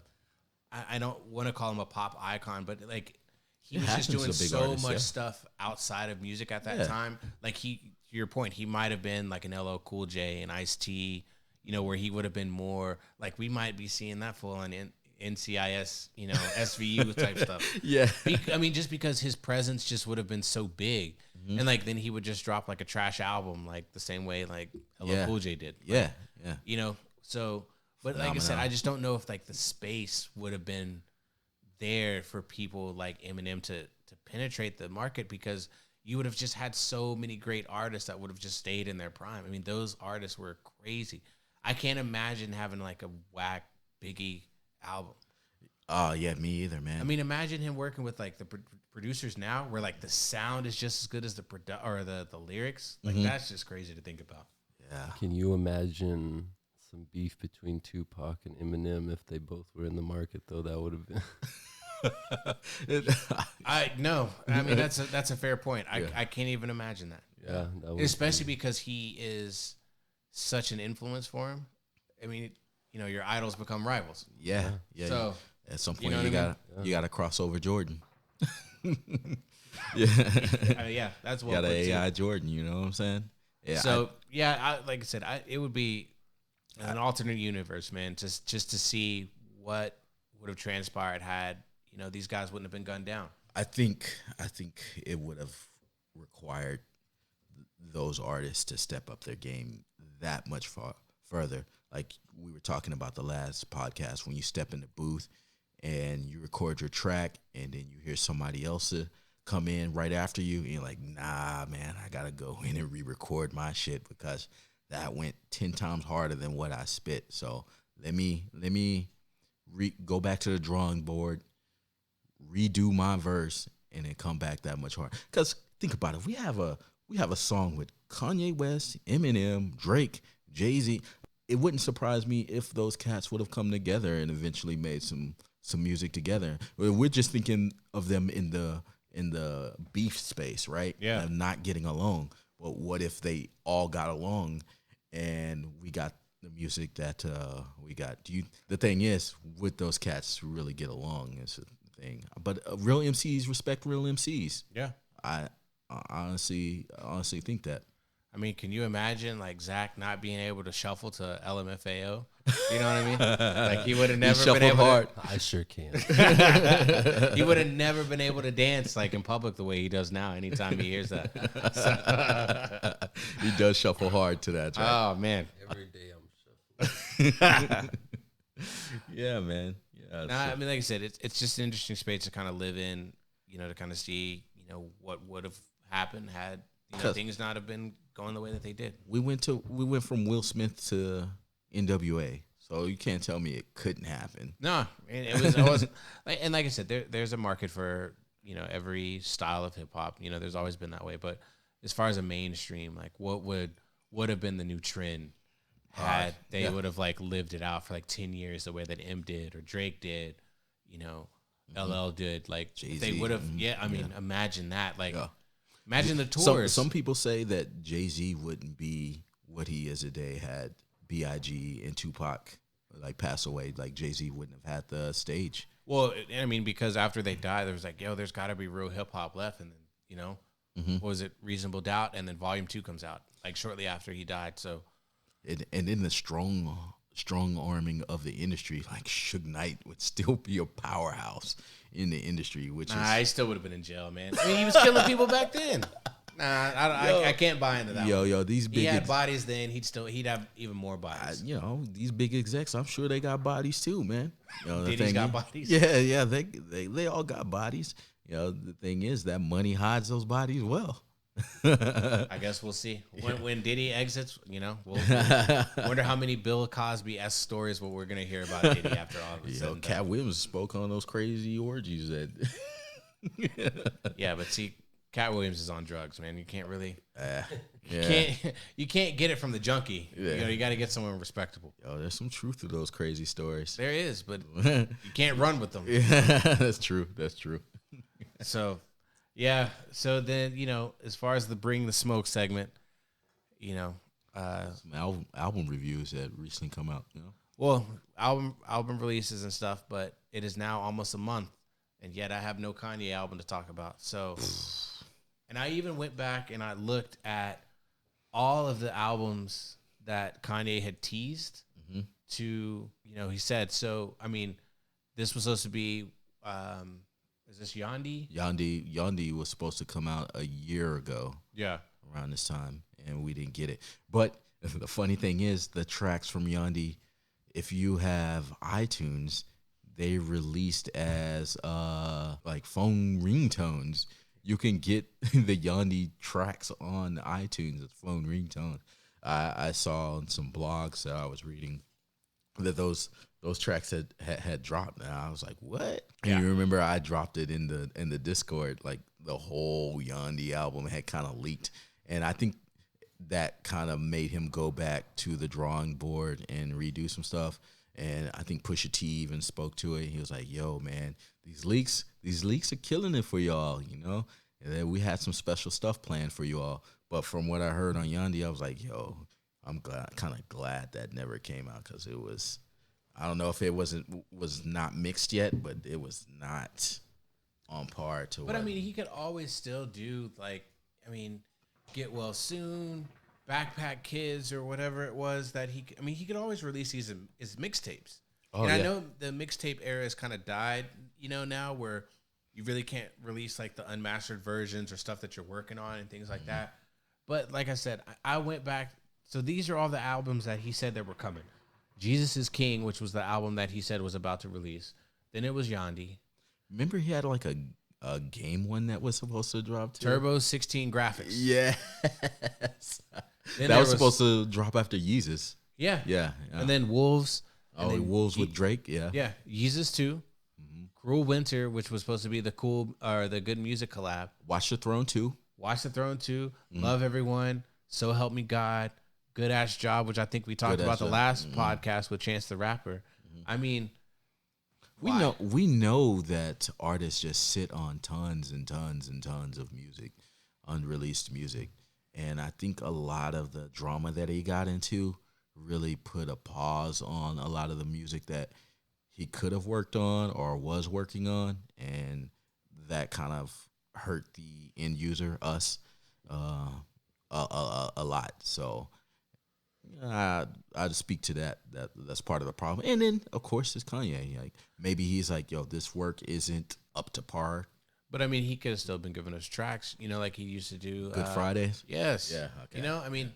I don't want to call him a pop icon, but like he was just doing so much stuff outside of music at that time. Like to your point, he might have been like an LL Cool J and Ice-T, where he would have been more like, we might be seeing that full on NCIS, SVU type stuff. Yeah. I mean, just because his presence just would have been so big. And like, then he would just drop like a trash album, like the same way like LL Cool J did. Yeah. So, but like I said, I just don't know if like the space would have been there for people like Eminem to penetrate the market, because you would have just had so many great artists that would have just stayed in their prime. I mean, those artists were crazy. I can't imagine having like a whack Biggie album. Yeah, me either, man. I mean, imagine him working with like the producers now, where like the sound is just as good as the lyrics. Like that's just crazy to think about. Yeah. Can you imagine some beef between Tupac and Eminem if they both were in the market? Though that would have been. I mean that's a fair point. I can't even imagine that. Yeah, especially because he is such an influence for him. I mean, your idols become rivals. Yeah. So at some point you gotta cross over Jordan. Yeah, that's what. You got an AI Jordan. You know what I'm saying? Yeah. So like I said, it would be an alternate universe, man. Just to see what would have transpired had these guys wouldn't have been gunned down. I think it would have required those artists to step up their game that much further. Like we were talking about the last podcast, when you step in the booth and you record your track and then you hear somebody else come in right after you, and you're like, nah, man, I gotta go in and re-record my shit because that went 10 times harder than what I spit. So let me go back to the drawing board, redo my verse, and then come back that much harder. Because think about it, we have a song with Kanye West, Eminem, Drake, Jay-Z. It wouldn't surprise me if those cats would have come together and eventually made some music together. We're just thinking of them in the beef space, right? Yeah. And not getting along. But what if they all got along and we got the music that we got? The thing is, would those cats really get along? Is the thing. But real MCs respect real MCs. Yeah. I honestly think that. I mean, can you imagine like Zach not being able to shuffle to LMFAO? You know what I mean? Like he would have never been able hard. I sure can. He would have never been able to dance like in public the way he does now. Anytime he hears that, He does shuffle hard to that track. Oh man, Every day I'm shuffling. Yeah, man. Yeah. nah, I mean, like I said, it's just an interesting space to kind of live in. You know, to kind of see what would have happened had things not have been going the way that they did. We went from Will Smith to NWA, so you can't tell me it couldn't happen. No, it was and like I said, there's a market for every style of hip hop. There's always been that way. But as far as a mainstream, like what would have been the new trend had they would have like lived it out for like 10 years the way that M did or Drake did, LL did, like Jay-Z, they would have. Imagine that, like. Yeah. Imagine the tours. Some people say that Jay-Z wouldn't be what he is today had B.I.G. and Tupac like pass away. Like Jay-Z wouldn't have had the stage. Well, I mean, because after they died, there was like, there's got to be real hip hop left, and then what was it, Reasonable Doubt, and then Volume 2 comes out like shortly after he died. So, and in the strong arming of the industry, like Suge Knight would still be a powerhouse in the industry, which I still would have been in jail, man. I mean, he was killing people back then. Nah, I can't buy into that. Yo, these big he had bodies then. He'd have even more bodies. These big execs, I'm sure they got bodies too, man. Diddy's got bodies. Yeah, they all got bodies. The thing is that money hides those bodies well. I guess we'll see when Diddy exits. We'll wonder how many Bill Cosby-esque stories we're gonna hear about Diddy after all of this. Cat Williams spoke on those crazy orgies that. Yeah, but see, Cat Williams is on drugs, man. You can't really. Yeah. You can't get it from the junkie. Yeah. You got to get someone respectable. There's some truth to those crazy stories. There is, but you can't run with them. Yeah, that's true. So. Yeah, so then, as far as the Bring the Smoke segment, some album reviews that recently come out, Well, album releases and stuff, but it is now almost a month, and yet I have no Kanye album to talk about. So, and I even went back and I looked at all of the albums that Kanye had teased to, he said, so, I mean, this was supposed to be... is this Yandi? Yandi was supposed to come out a year ago. Yeah. Around this time, and we didn't get it. But the funny thing is, the tracks from Yandi, if you have iTunes, they released as like phone ringtones. You can get the Yandi tracks on iTunes as phone ringtone. I saw on some blogs that I was reading that those tracks had dropped, and I was like, "What?" And you remember I dropped it in the Discord, like the whole Yandi album had kind of leaked, and I think that kind of made him go back to the drawing board and redo some stuff. And I think Pusha T even spoke to it. He was like, "Yo, man, these leaks are killing it for y'all, And then we had some special stuff planned for you all." But from what I heard on Yandi, I was like, "Yo, I'm kind of glad that never came out, because it was." I don't know if it was not mixed yet, but it was not on par to. But I mean, he could always still do Get Well Soon, Backpack Kids, or whatever it was that he. I mean, he could always release these as mixtapes. I know the mixtape era has kind of died, now where you really can't release like the unmastered versions or stuff that you're working on and things like that. But like I said, I went back. So these are all the albums that he said that were coming. Jesus is King, which was the album that he said was about to release. Then it was Yandi. Remember he had like a game one that was supposed to drop too? Turbo 16 graphics. Yes. That was supposed to drop after Yeezus. Yeah. Yeah. And then Wolves. Wolves with Drake, yeah. Yeah. Yeezus 2. Cruel Winter, which was supposed to be the Good Music collab. Watch the Throne 2. Love Everyone. So Help Me God. Good Ass Job, which I think we talked about the last podcast with Chance the Rapper. I mean, we know that artists just sit on tons and tons and tons of music, unreleased music, and I think a lot of the drama that he got into really put a pause on a lot of the music that he could have worked on or was working on, and that kind of hurt the end user, us. a lot. So I'd speak to that. That's part of the problem. And then of course it's Kanye. Like maybe he's like, yo, this work isn't up to par. But I mean, he could have still been giving us tracks, like he used to do. Good Fridays. Yes. Yeah. Okay. I mean,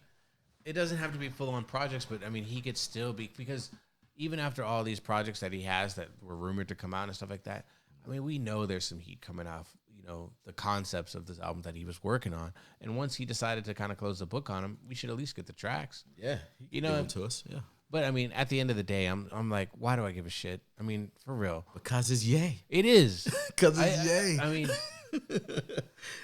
it doesn't have to be full on projects, but I mean, he could still be, because even after all these projects that he has that were rumored to come out and stuff like that, I mean, we know there's some heat coming off, the concepts of this album that he was working on. And once he decided to kind of close the book on him, we should at least get the tracks. Yeah. Give them to us. Yeah. But I mean, at the end of the day, I'm like, why do I give a shit? I mean, for real. Because it's Ye. It is. Because it's Ye. I mean,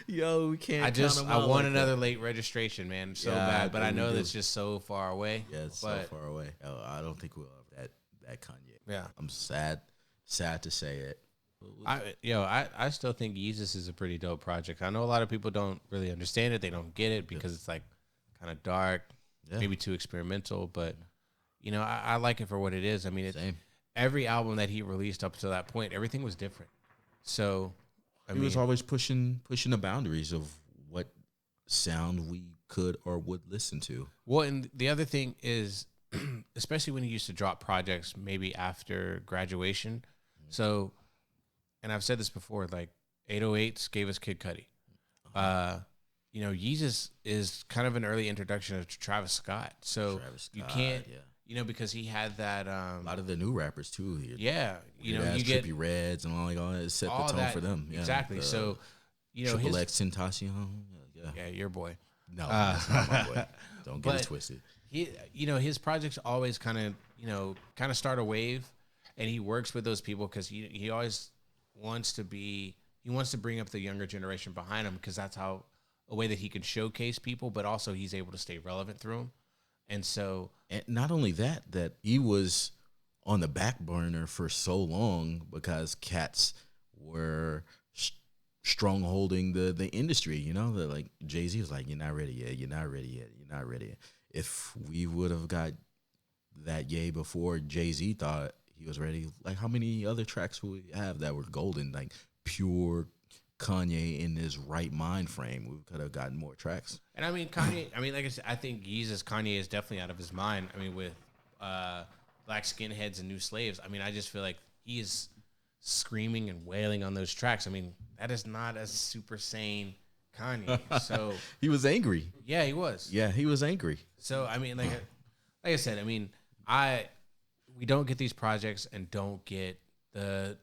yo, we can't. I want another late registration, man, so bad. But I know that's just so far away. Yeah, it's so far away. I don't think we'll have that Kanye. Yeah, I'm sad to say it. I still think Yeezus is a pretty dope project. I know a lot of people don't really understand it. They don't get it because it's like kind of dark, maybe too experimental. But I like it for what it is. I mean, every album that he released up to that point, everything was different. So he was always pushing the boundaries of what sound we could or would listen to. Well, and the other thing is, especially when he used to drop projects maybe after graduation. So, and I've said this before, like 808s gave us Kid Cudi. Yeezus is kind of an early introduction of Travis Scott. So you can't, because he had that. A lot of the new rappers too. Yeah, you get Trippie Reds and all that. Set the tone for them. Yeah, exactly. So, Triple X Tentacion. Yeah, your boy. No, that's not my boy. Don't get it twisted. He, his projects always kind of start a wave, and he works with those people because he always wants to bring up the younger generation behind him, because that's a way that he can showcase people, but also he's able to stay relevant through them. And so, and not only that he was on the back burner for so long because cats were strongholding the industry. That like Jay-Z was like, you're not ready yet. You're not ready yet. You're not ready yet. If we would have got that Ye before Jay-Z thought he was ready, like how many other tracks would we have that were golden, like pure Kanye in his right mind frame? We could have gotten more tracks. And I mean, Kanye, like I said, I think Yeezus Kanye is definitely out of his mind. I mean, with Black Skinheads and New Slaves, I mean, I just feel like he is screaming and wailing on those tracks. I mean, that is not a super sane Kanye. So he was angry. Yeah, he was. Yeah, he was angry. So I mean, like I said, I mean, we don't get these projects and don't get the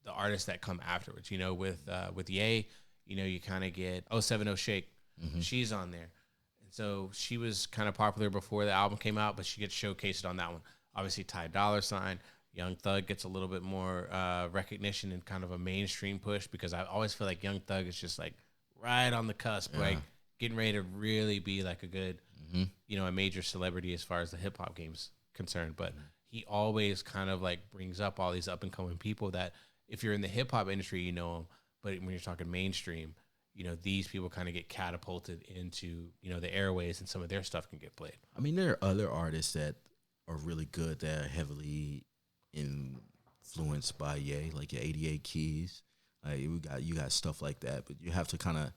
artists that come afterwards. With Ye, you kind of get 070 Shake. Mm-hmm. She's on there. And so she was kind of popular before the album came out, but she gets showcased on that one. Obviously, Ty Dolla $ign, Young Thug gets a little bit more recognition and kind of a mainstream push, because I always feel like Young Thug is just like right on the cusp, like getting ready to really be like a good, a major celebrity as far as the hip hop game's concerned. But he always kind of like brings up all these up and coming people that if you're in the hip hop industry, you know them, but when you're talking mainstream, these people kind of get catapulted into, the airways, and some of their stuff can get played. I mean, there are other artists that are really good that are heavily influenced by Ye, like your 88 Keys. You got stuff like that, but you have to kind of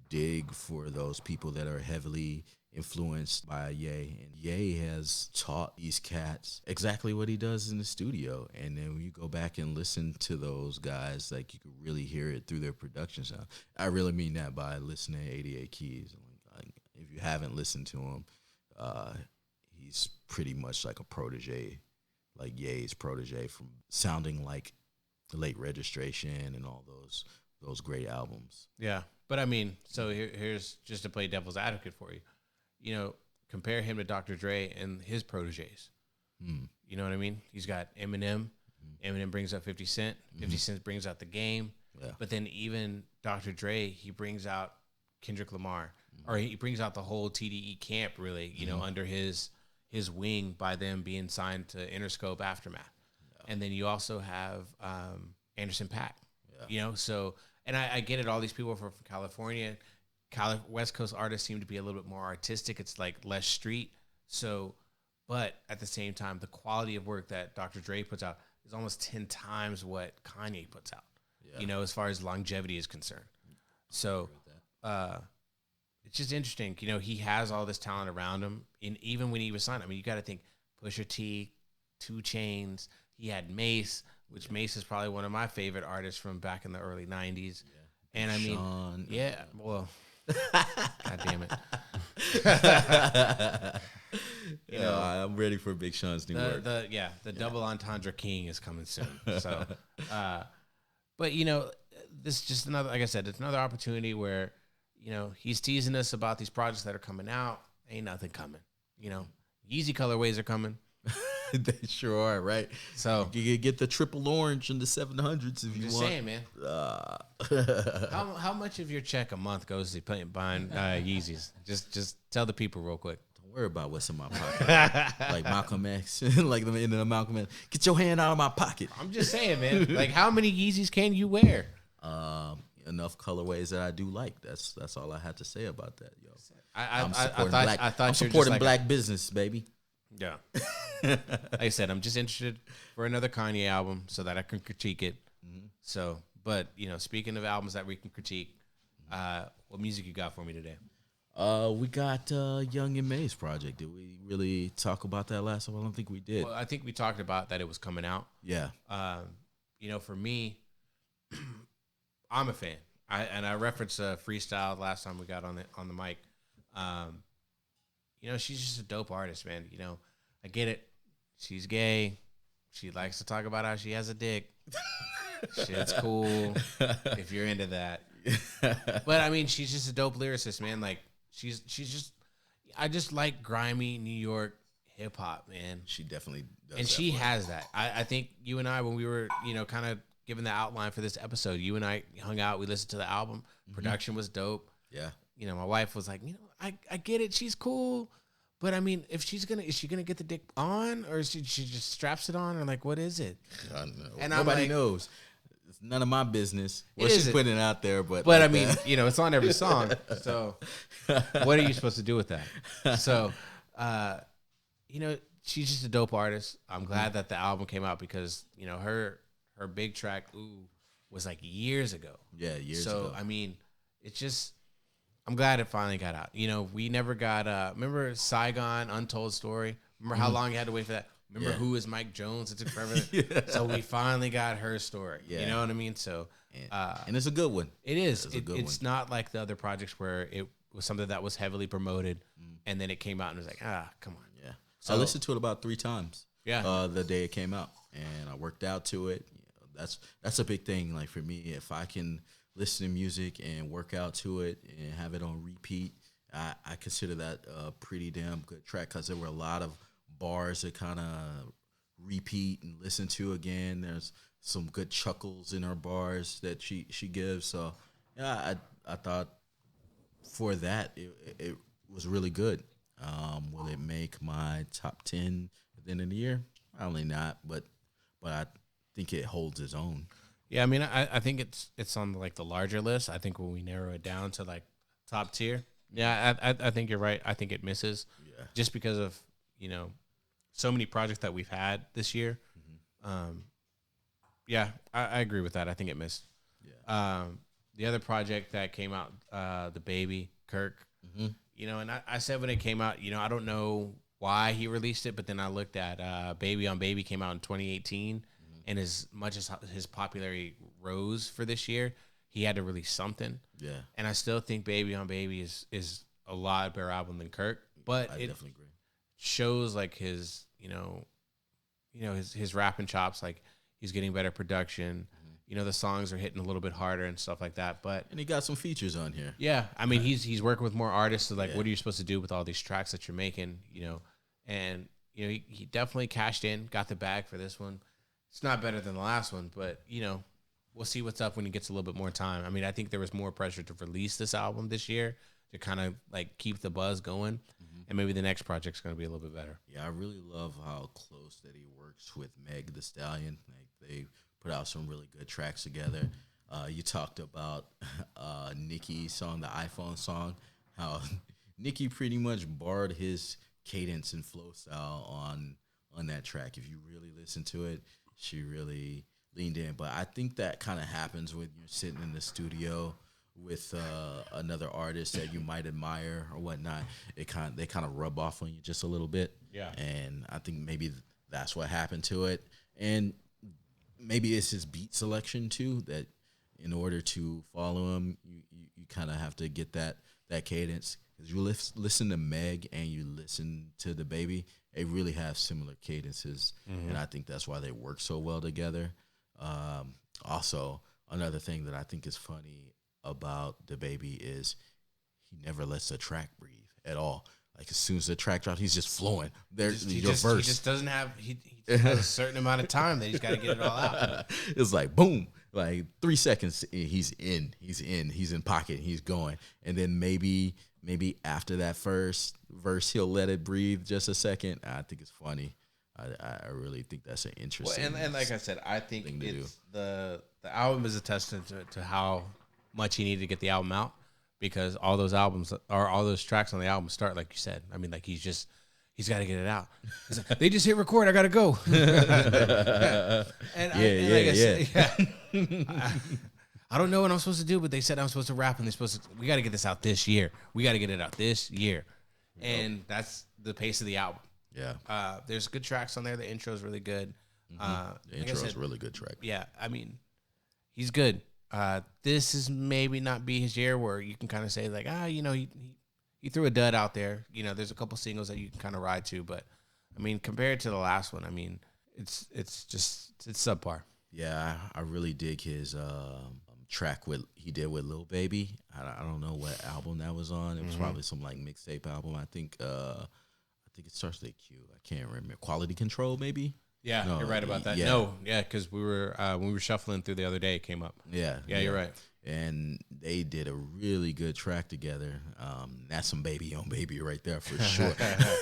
dig for those people that are heavily influenced by Ye. And Ye has taught these cats exactly what he does in the studio. And then when you go back and listen to those guys, like you can really hear it through their production sound. I really mean that by listening to 88 Keys. Like, if you haven't listened to him, he's pretty much like a protege, like Ye's protege, from sounding like Late Registration and all those great albums. Yeah. But I mean, so here's just to play devil's advocate for you. Compare him to Dr. Dre and his proteges. You know what I mean? He's got Eminem. Eminem brings out 50 Cent. 50 Cent brings out The Game. Yeah. But then even Dr. Dre, he brings out Kendrick Lamar. Or he brings out the whole TDE camp, really, under his wing, by them being signed to Interscope Aftermath. Yeah. And then you also have Anderson .Paak. Yeah. So, and I get it, all these people from California. West Coast artists seem to be a little bit more artistic. It's like less street. So, but at the same time, the quality of work that Dr. Dre puts out is almost 10 times what Kanye puts out, as far as longevity is concerned. So, it's just interesting. You know, he has all this talent around him, and even when he was signed, I mean, you got to think Pusha T, 2 Chainz. He had Mace, which Mace is probably one of my favorite artists from back in the early '90s. Yeah. And I mean, Sean. yeah, well, God damn it. You know, I'm ready for Big Sean's new work. The double entendre king is coming soon. So, but you know, this is just another, like I said, it's another opportunity where, you know, he's teasing us about these projects that are coming out. Ain't nothing coming. You know, Yeezy colorways are coming. They sure are, right? So you get the triple orange and the 700s if you just want. saying, man. How much of your check a month goes to buying Yeezys? Just tell the people real quick. Don't worry about what's in my pocket. Like Malcolm X, like the end of Malcolm X. Get your hand out of my pocket. I'm just saying, man. Like, how many Yeezys can you wear? Enough colorways that I do like. That's all I had to say about that, yo. I'm supporting black business, baby. Yeah. Like I said, I'm just interested for another Kanye album so that I can critique it. Mm-hmm. So, but, you know, speaking of albums that we can critique, what music you got for me today? We got Young and May's project. Did we really talk about that last time? I don't think we did. Well, I think we talked about that it was coming out. Yeah. You know, for me, I'm a fan. I referenced Freestyle last time we got on the mic. You know, she's just a dope artist, man. You know, I get it. She's gay. She likes to talk about how she has a dick. Shit's cool if you're into that. But I mean, she's just a dope lyricist, man. Like she's just, I just like grimy New York hip hop, man. She definitely does. And she has that. I think you and I, when we were, you know, kind of giving the outline for this episode, you and I hung out. We listened to the album. Production was dope. Yeah. You know, my wife was like, you know, I get it. She's is but I mean, if is she gonna get the dick on, or she just straps it on, or like, what is it? I don't know. And nobody knows. It's none of my business. Well, she's putting it out there, but like I mean, you know, it's on every song. So, what are you supposed to do with that? So, you know, she's just a dope artist. I'm glad that the album came out because, you know, her big track "Ooh" was like years ago. Yeah, years ago. So I mean, it's just. I'm glad it finally got out. You know, we never got, remember Saigon, Untold Story? Remember how long you had to wait for that? Remember Who is Mike Jones? It took forever. So we finally got her story. Yeah. You know what I mean? So, and it's a good one. It is. It's not like the other projects where it was something that was heavily promoted and then it came out and it was like, come on. Yeah. So I listened to it about 3 times. Yeah. The day it came out, and I worked out to it. You know, that's a big thing. Like for me, if I can listen to music and work out to it and have it on repeat, I consider that a pretty damn good track because there were a lot of bars that kind of repeat and listen to again. There's some good chuckles in her bars that she gives. So yeah, I thought for that it was really good. Will it make my top 10 at the end of the year? Probably not, but I think it holds its own. Yeah, I mean, I think it's on like the larger list. I think when we narrow it down to like top tier, yeah, I think you're right. I think it misses, just because of, you know, so many projects that we've had this year. Yeah, I agree with that. I think it missed. Yeah. The other project that came out, the Baby Kirk, you know, and I said when it came out, you know, I don't know why he released it, but then I looked at Baby on Baby came out in 2018. And as much as his popularity rose for this year, he had to release something. Yeah. And I still think Baby on Baby is a lot better album than Kirk. But I definitely agree. Shows like his rapping chops, like he's getting better production. You know, the songs are hitting a little bit harder and stuff like that. And he got some features on here. Yeah. I mean, he's working with more artists. So like, what are you supposed to do with all these tracks that you're making, you know? And, you know, he definitely cashed in, got the bag for this one. It's not better than the last one, but, you know, we'll see what's up when he gets a little bit more time. I mean, I think there was more pressure to release this album this year to kind of, like, keep the buzz going, and maybe the next project's going to be a little bit better. Yeah, I really love how close that he works with Meg Thee Stallion. Like, they put out some really good tracks together. You talked about Nicki's song, the iPhone song, how Nicki pretty much barred his cadence and flow style on that track. If you really listen to it, she really leaned in. But I think that kind of happens when you're sitting in the studio with another artist that you might admire or whatnot, they kind of rub off on you just a little bit. Yeah. And I think maybe that's what happened to it. And maybe it's his beat selection too, that in order to follow him, you kind of have to get that cadence. Because you listen to Meg and you listen to the Baby, they really have similar cadences. And I think that's why they work so well together. Also, another thing that I think is funny about the Baby is he never lets the track breathe at all. Like as soon as the track drops, he's just flowing. He just doesn't have he has a certain amount of time that he's got to get it all out. It's like boom, like 3 seconds, he's in pocket, he's going, and then maybe after that first verse, he'll let it breathe just a second. I think it's funny. I really think that's an interesting. And like I said, I think it's the album is a testament to how much he needed to get the album out, because all those tracks on the album start like you said. I mean, like he's got to get it out. He's like, they just hit record. I got to go. I don't know what I'm supposed to do, but they said I'm supposed to rap, and we got to get this out this year. We got to get it out this year. And that's the pace of the album. Yeah. There's good tracks on there. The intro is really good. The intro is a really good track. Yeah. I mean, he's good. This is maybe not be his year where you can kind of say like, he threw a dud out there. You know, there's a couple singles that you can kind of ride to, but I mean, compared to the last one, I mean, it's subpar. Yeah, I really dig his track he did with Lil Baby. I don't know what album that was on. It was probably some like mixtape album. I think it starts with a Q. I can't remember. Quality Control, maybe. Yeah, no, you're right about that. Yeah. No, yeah, because we were when we were shuffling through the other day, it came up. Yeah, you're right. And they did a really good track together. That's some baby on baby right there for sure.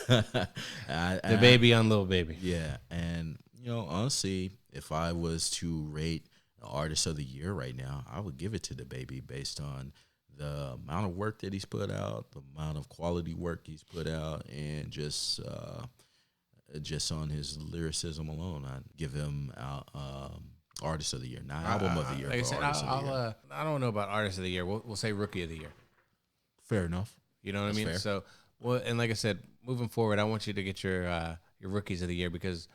The Baby on Lil Baby. Yeah, and honestly, if I was to rate the artist of the year right now, I would give it to the Baby based on the amount of work that he's put out, the amount of quality work he's put out, and just on his lyricism alone, I'd give him artist of the year, not album of the year. Like I said, I don't know about artist of the year. We'll say rookie of the year. Fair enough. You know what I mean? Fair. So, and like I said, moving forward, I want you to get your rookies of the year, because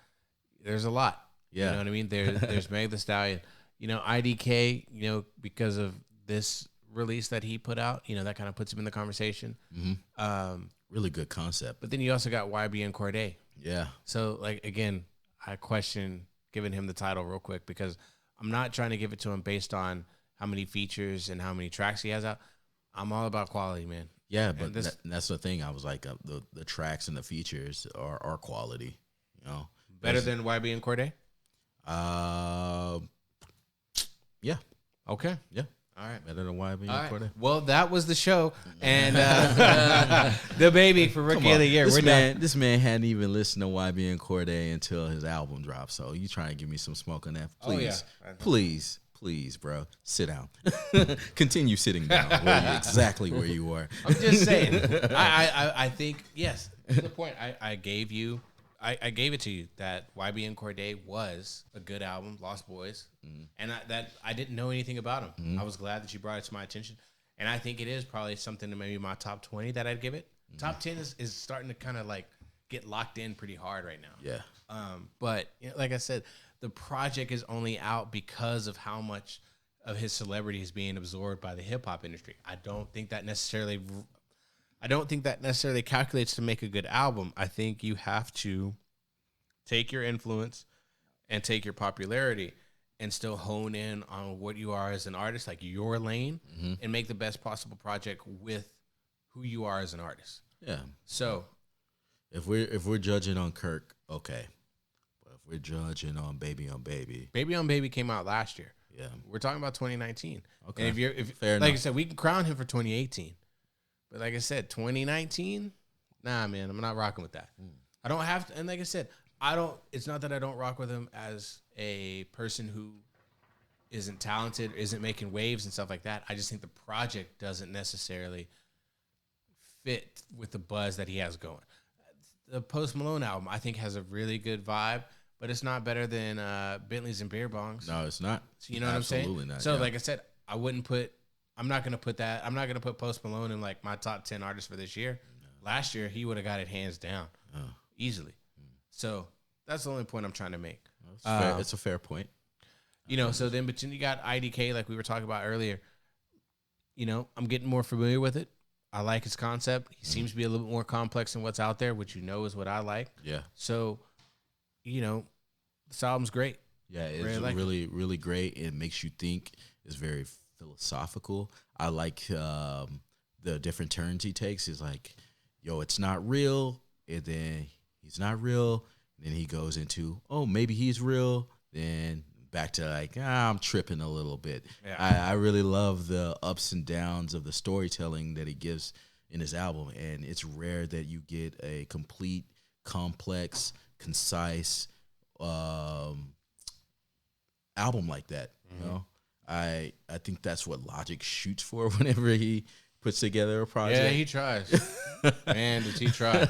there's a lot. Yeah. You know what I mean? There's Meg Thee Stallion. IDK, because of this release that he put out, that kind of puts him in the conversation. Really good concept. But then you also got YB and Cordae. Yeah. So, like, again, I question giving him the title real quick, because I'm not trying to give it to him based on how many features and how many tracks he has out. I'm all about quality, man. Yeah, but that's the thing. I was like, the tracks and the features are quality. Better than YB and Cordae? Yeah. Okay. Yeah. All right. Better than YB and Cordae. Well, that was the show. And the Baby for Rookie of the Year. This man hadn't even listened to YB and Cordae until his album dropped. So you trying to give me some smoke on that? Please. Oh, yeah. Please, bro. Sit down. Continue sitting down exactly where you are. I'm just saying. I think, yes, to the point I gave you. I gave it to you that YB and Cordae was a good album, Lost Boys, and I didn't know anything about him. I was glad that you brought it to my attention, and I think it is probably something to maybe my top 20 that I'd give it. Top 10 is starting to kind of like get locked in pretty hard right now. Yeah. But like I said, the project is only out because of how much of his celebrity is being absorbed by the hip hop industry. I don't think that necessarily calculates to make a good album. I think you have to take your influence and take your popularity and still hone in on what you are as an artist, like your lane, and make the best possible project with who you are as an artist. Yeah. So if we're judging on Kirk, okay. But if we're judging on Baby on Baby. Baby on Baby came out last year. Yeah. We're talking about 2019. Okay. And if Fair like enough. I said, we can crown him for 2018. But like I said, 2019, nah, man, I'm not rocking with that. I don't have to, and like I said, it's not that I don't rock with him as a person who isn't talented, isn't making waves and stuff like that. I just think the project doesn't necessarily fit with the buzz that he has going. The Post Malone album, I think, has a really good vibe, but it's not better than Bentleys and Beer Bongs. No, it's not. So you know what I'm saying? Absolutely not. So yeah. like I said, I wouldn't put I'm not gonna put that. I'm not gonna put Post Malone in like my top 10 artists for this year. No. Last year he would have got it hands down, easily. So that's the only point I'm trying to make. Fair. It's a fair point. You know, so then, but then you got IDK, like we were talking about earlier. You know, I'm getting more familiar with it. I like his concept. He seems to be a little bit more complex than what's out there, which you know is what I like. Yeah. So, you know, this album's great. Yeah, it's really, really great. It makes you think. It's very philosophical. I like the different turns he takes. He's like, yo, it's not real. And then he's not real. And then he goes into, oh, maybe he's real. Then back to like, I'm tripping a little bit. Yeah. I really love the ups and downs of the storytelling that he gives in his album. And it's rare that you get a complete, complex, concise album like that. You know, I think that's what Logic shoots for whenever he puts together a project. Yeah, he tries. Man, does he try?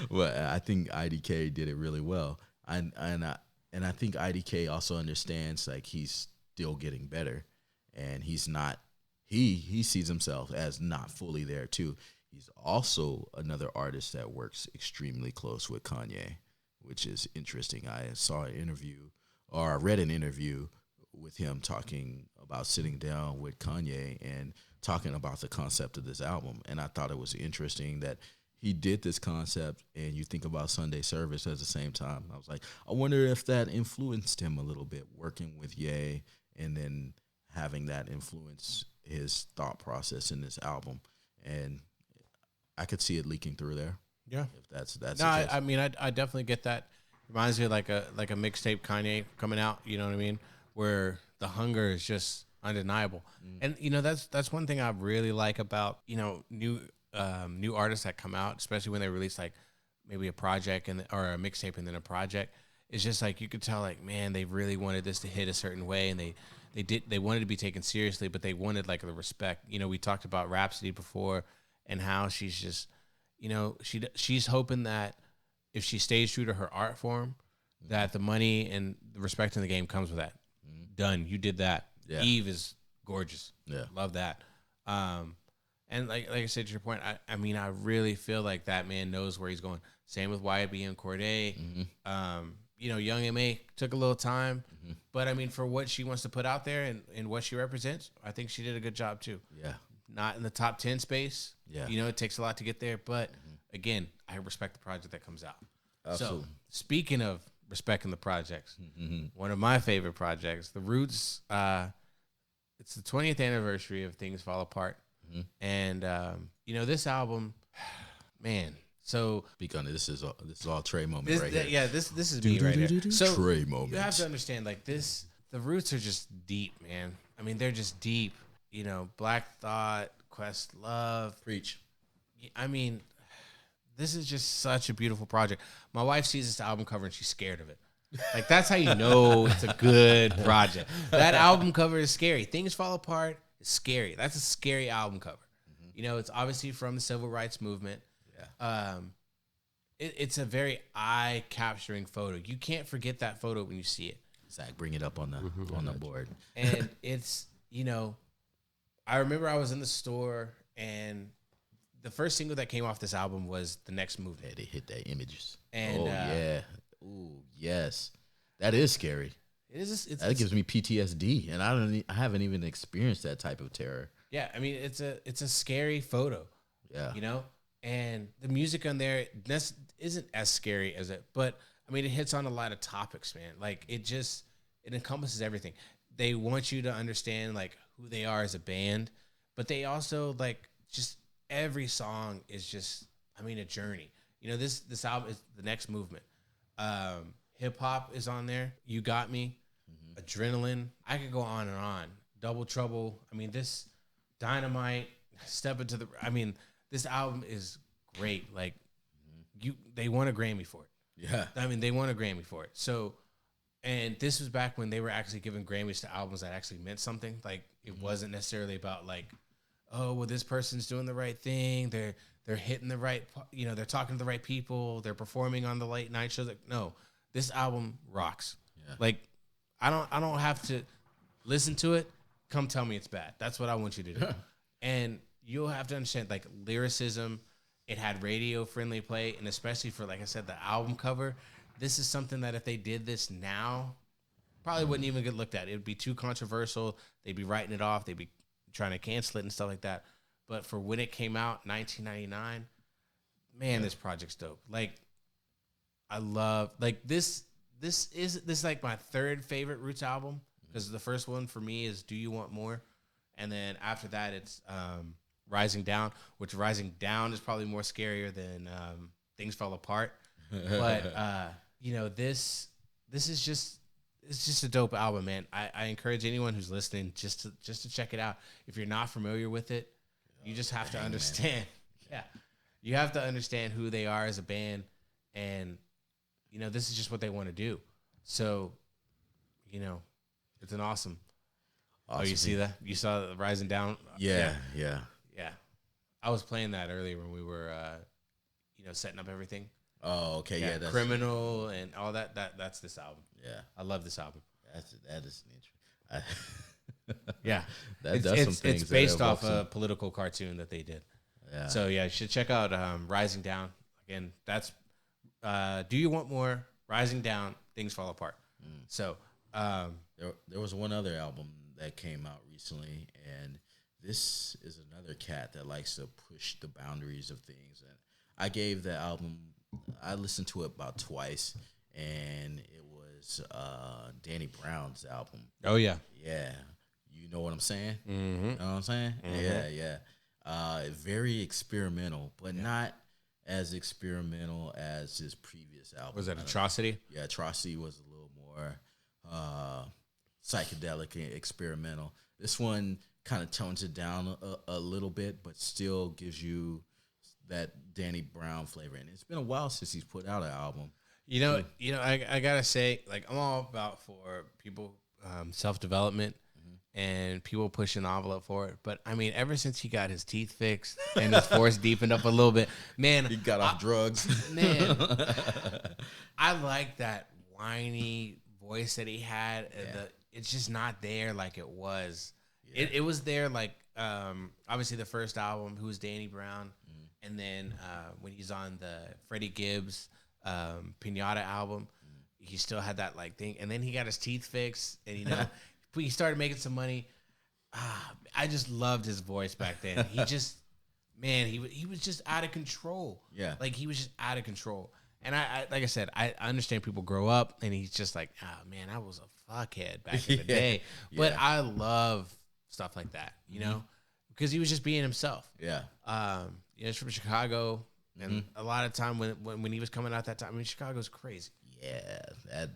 Well, I think IDK did it really well. And I think IDK also understands like he's still getting better, and he's not. He sees himself as not fully there too. He's also another artist that works extremely close with Kanye, which is interesting. I saw an interview, or I read an interview with him talking about sitting down with Kanye and talking about the concept of this album. And I thought it was interesting that he did this concept, and you think about Sunday Service at the same time. I was like, I wonder if that influenced him a little bit, working with Ye, and then having that influence his thought process in this album. And I could see it leaking through there. Yeah, if that's no, I mean, I definitely get that. Reminds me of like a mixtape Kanye coming out. You know what I mean? Where the hunger is just undeniable. And you know, that's one thing I really like about, you know, new artists that come out, especially when they release like maybe a project or a mixtape and then a project. It's just like you could tell, like, man, they really wanted this to hit a certain way, and they wanted to be taken seriously, but they wanted like the respect. You know, we talked about Rhapsody before, and how she's just, you know, she's hoping that if she stays true to her art form, that the money and the respect in the game comes with that. Done. You did that. Yeah. Eve is gorgeous. Yeah. Love that. And like I said, to your point, I mean, I really feel like that man knows where he's going. Same with YB and Cordae. You know, Young M.A. took a little time, but I mean, for what she wants to put out there and what she represents, I think she did a good job too. Yeah. Not in the top 10 space. Yeah. You know, it takes a lot to get there, but again, I respect the project that comes out. Absolutely. So speaking of respecting the projects, one of my favorite projects, The Roots, it's the 20th anniversary of Things Fall Apart. And, you know, this album, man, so. Speak on it. This is all Trey moment right here. Yeah, this is me right here. So Trey moment. You have to understand, like, The Roots are just deep, man. I mean, they're just deep. You know, Black Thought, Questlove. Preach. I mean, this is just such a beautiful project. My wife sees this album cover and she's scared of it. Like, that's how you know it's a good project. That album cover is scary. Things Fall Apart is scary. That's a scary album cover. You know, it's obviously from the civil rights movement. Yeah. It's a very eye-capturing photo. You can't forget that photo when you see it. Zach, bring it up on the board. And it's, you know, I remember I was in the store, and the first single that came off this album was The Next Movement. Yeah, they hit that images. And, yeah. Ooh, yes. That is scary. That gives me PTSD, and I haven't even experienced that type of terror. Yeah, I mean, it's a scary photo. Yeah. You know? And the music on there isn't as scary as it, but I mean, it hits on a lot of topics, man. Like, it encompasses everything. They want you to understand, like, who they are as a band, but they also, like, just every song is just, I mean, a journey. You know, this album is The Next Movement. Hip hop is on there. You Got Me, Adrenaline. I could go on and on. Double Trouble. I mean, this Dynamite, Step Into the. I mean, this album is great. Like, they won a Grammy for it. Yeah. I mean, they won a Grammy for it. So, and this was back when they were actually giving Grammys to albums that actually meant something. Like, it wasn't necessarily about, like, oh, well, this person's doing the right thing. They're hitting the right, you know, they're talking to the right people. They're performing on the late night shows. Like, no, this album rocks. Yeah. Like, I don't have to listen to it. come tell me it's bad. That's what I want you to do. And you'll have to understand, like, lyricism, it had radio-friendly play, and especially for, like I said, the album cover, this is something that if they did this now, probably wouldn't even get looked at. It would be too controversial. They'd be writing it off. They'd be trying to cancel it and stuff like that. But for when it came out, 1999, man, this project's dope. Like, I love, like, this is like my third favorite Roots album, because the first one for me is Do You Want More? And then after that, it's Rising Down, which Rising Down is probably more scarier than Things Fall Apart. But, you know, this is just, it's just a dope album, man. I encourage anyone who's listening just to check it out. If you're not familiar with it, you just have to understand. Yeah. You have to understand who they are as a band, and, you know, this is just what they want to do. So, you know, it's an awesome. Oh, you see that? You saw the Rising Down? Yeah. I was playing that earlier when we were, you know, setting up everything. Oh, okay. Yeah. That's Criminal and all that. That's this album. Yeah. I love this album. That is interesting. Yeah. It's based off a political cartoon that they did. Yeah. So, yeah, you should check out Rising Down. Again, that's Do You Want More? Rising Down, Things Fall Apart. So, there was one other album that came out recently, and this is another cat that likes to push the boundaries of things. And I gave the album, I listened to it about twice, and it was Danny Brown's album. oh, yeah. Yeah. You know what I'm saying? Mm-hmm. You know what I'm saying? Mm-hmm. Yeah. Very experimental, but not as experimental as his previous album. Was that Atrocity? Yeah, Atrocity was a little more psychedelic and experimental. This one kind of tones it down a little bit, but still gives you that Danny Brown flavor. And it's been a while since he's put out an album. You know, I gotta say, like, I'm all about for people self-development and people pushing the envelope for it. But I mean, ever since he got his teeth fixed and his voice deepened up a little bit, man, he got off drugs. Man, I like that whiny voice that he had. It's just not there like it was. Yeah. It was there like obviously the first album, Who's Danny Brown, and then when he's on the Freddie Gibbs Pinata album, he still had that like thing. And then he got his teeth fixed, and you know, he started making some money. I just loved his voice back then. He just, man, he was just out of control. Yeah, like he was just out of control. And I like I said, I understand people grow up, and he's just like, oh man, I was a fuckhead back in the day. But I love stuff like that, you know, because he was just being himself. Yeah. You know, he's from Chicago, and a lot of time when he was coming out that time, I mean, Chicago's crazy. Yeah,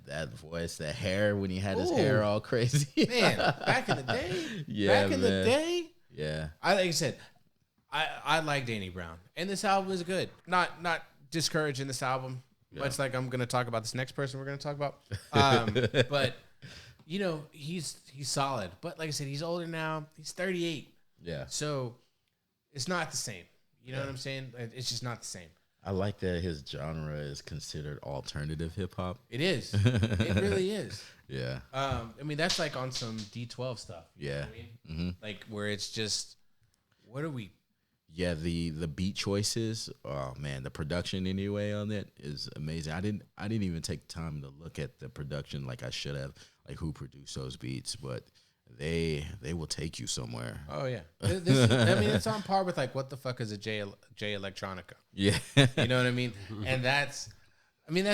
that voice, that hair when he had his hair all crazy. Man, back in the day. Yeah, back in the day. Yeah. Like I said, I like Danny Brown, and this album is good. Not discouraging this album, much like I'm going to talk about this next person we're going to talk about. But you know, he's solid. But like I said, he's older now. He's 38. Yeah. So it's not the same. You know what I'm saying? It's just not the same. I like that his genre is considered alternative hip hop. It is. It really is. Yeah. I mean, that's like on some D12 stuff. Yeah. You know what I mean? Like where it's just, what are we? Yeah, the beat choices. Oh man, the production anyway on that is amazing. I didn't even take time to look at the production like I should have, like who produced those beats, but they will take you somewhere. Oh yeah, I mean, it's on par with like what the fuck is a J Electronica? Yeah, you know what I mean. And that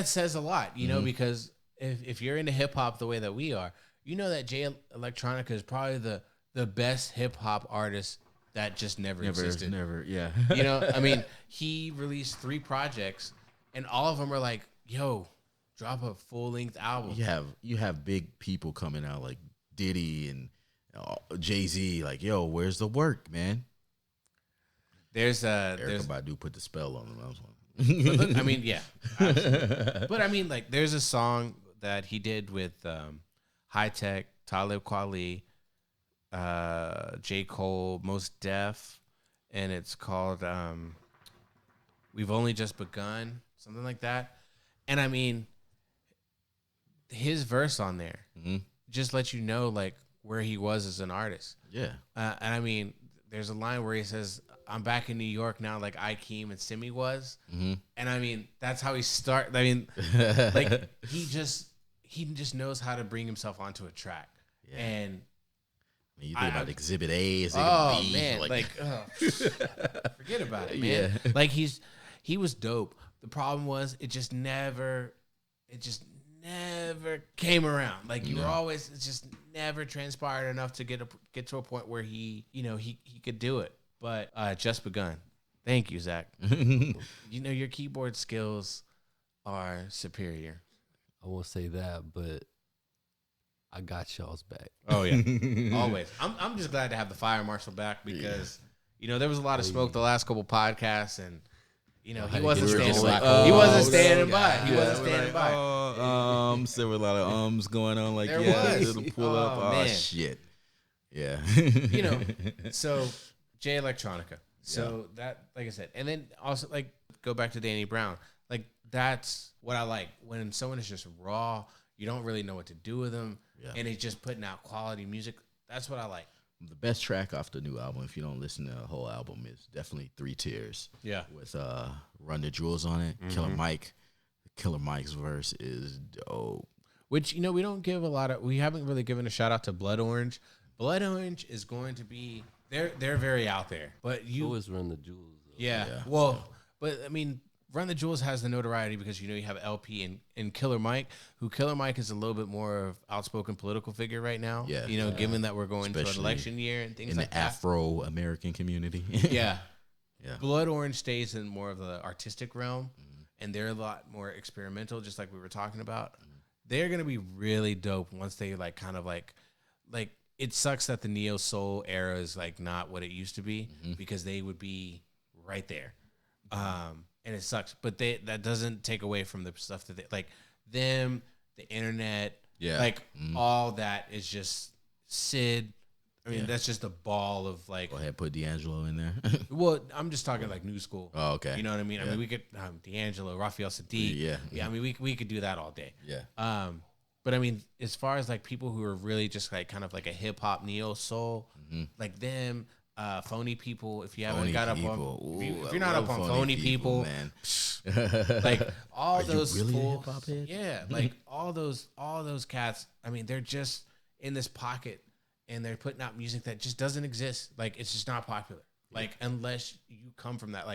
says a lot, you know, because if you're into hip hop the way that we are, you know that J Electronica is probably the best hip hop artist that just never existed. Never, yeah. You know, I mean, he released 3 projects, and all of them are like, yo, drop a full length album. You have big people coming out like Diddy and Jay-Z, like, yo, where's the work, man? Erykah Badu put the spell on him. But look, I mean, yeah. Absolutely. But I mean, like, there's a song that he did with High Tech, Talib Kweli, J. Cole, Most Def, and it's called We've Only Just Begun, something like that. And I mean, his verse on there just lets you know, like, where he was as an artist. Yeah. And I mean, there's a line where he says, "I'm back in New York now, like Ikeem and Simi was." Mm-hmm. And I mean, that's how he started. I mean, like he just knows how to bring himself onto a track. Yeah. And when you think about Exhibit A, Exhibit B, man, forget about it, man. Yeah. Like he was dope. The problem was it just never came around. Like you were always, it just never transpired enough to get to a point where he could do it. But just begun. Thank you, Zach. Your keyboard skills are superior. I won't say that, but I got y'all's back. Oh yeah, always. I'm just glad to have the fire marshal back because there was a lot of smoke the last couple podcasts, and he wasn't standing by. He wasn't standing by. He wasn't standing by. There were a lot of going on. Like there was. It'll pull up. Oh Man. shit. Yeah. So Jay Electronica. So that, like I said, and then also like go back to Danny Brown. Like that's what I like when someone is just raw. You don't really know what to do with them, and it's just putting out quality music. That's what I like. The best track off the new album, if you don't listen to the whole album, is definitely 3 Tears. Yeah. With Run the Jewels on it. Killer Mike. Killer Mike's verse is dope. Which, we haven't really given a shout out to Blood Orange. Blood Orange is going to be, they're very out there. But you always Run the Jewels. Yeah. Well, but I mean, Run the Jewels has the notoriety because you have LP and Killer Mike, who Killer Mike is a little bit more of outspoken political figure right now. Yeah. Given that we're going to an election year and things like that. In the Afro-American community. Yeah. Blood Orange stays in more of the artistic realm, and they're a lot more experimental, just like we were talking about. They're going to be really dope once they kind of it sucks that the neo soul era is not what it used to be because they would be right there. And it sucks, but that doesn't take away from the stuff that they them, the internet, all that is just Sid. I mean, that's just a ball of Go ahead, put D'Angelo in there. Well, I'm just talking new school. Oh, okay. You know what I mean? I mean, we could D'Angelo, Raphael Sadiq. Yeah. I mean, we could do that all day. Yeah. But I mean, as far as people who are really just kind of a hip hop neo soul, like them. Phony People. If you haven't got up on, if you're not up on Phony People, man, all are those you really fools, hip-hop head? Yeah, all those cats. I mean, they're just in this pocket, and they're putting out music that just doesn't exist. It's just not popular. Unless you come from that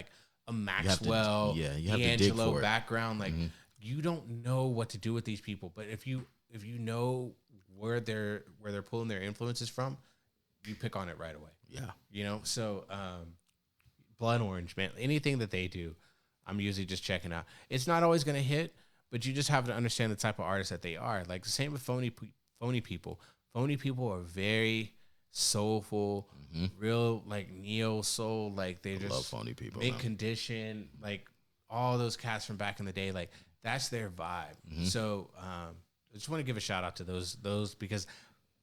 a Maxwell, D'Angelo background, you don't know what to do with these people. But if you know where they're pulling their influences from, you pick on it right away. Yeah. So Blood Orange, man, anything that they do, I'm usually just checking out. It's not always going to hit, but you just have to understand the type of artists that they are. The same with Phony People. Phony People are very soulful, real neo soul. They just love Phony People. Mint Condition, all those cats from back in the day. That's their vibe. So I just want to give a shout out to those because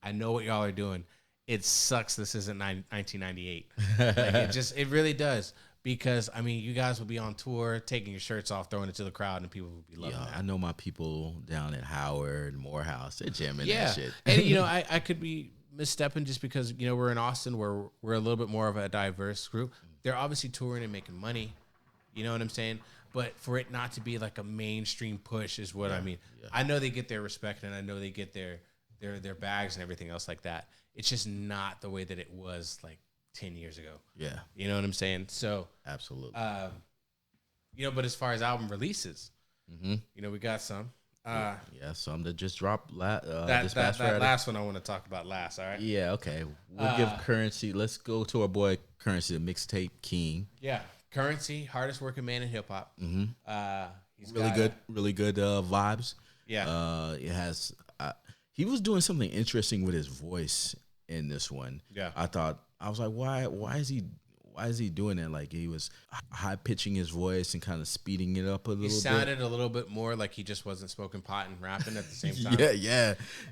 I know what y'all are doing. It sucks this isn't 1998. It really does. Because, I mean, you guys will be on tour, taking your shirts off, throwing it to the crowd, and people will be loving that. I know my people down at Howard, Morehouse, they're jamming that shit. And, I could be misstepping just because, we're in Austin where we're a little bit more of a diverse group. They're obviously touring and making money. You know what I'm saying? But for it not to be a mainstream push is what I mean. Yeah. I know they get their respect, and I know they get their bags and everything else like that. It's just not the way that it was 10 years ago. Yeah. You know what I'm saying? So absolutely. But as far as album releases, we got some. Some that just dropped that last one I want to talk about last, all right? Yeah, okay. We'll give Currency. Let's go to our boy Currency, the mixtape king. Yeah. Currency, hardest working man in hip hop. He's really good vibes. Yeah. It has he was doing something interesting with his voice in this one. Yeah. I was like, why is he doing that? He was high pitching his voice and kind of speeding it up a little bit. He sounded a little bit more like he just wasn't smoking pot and rapping at the same time.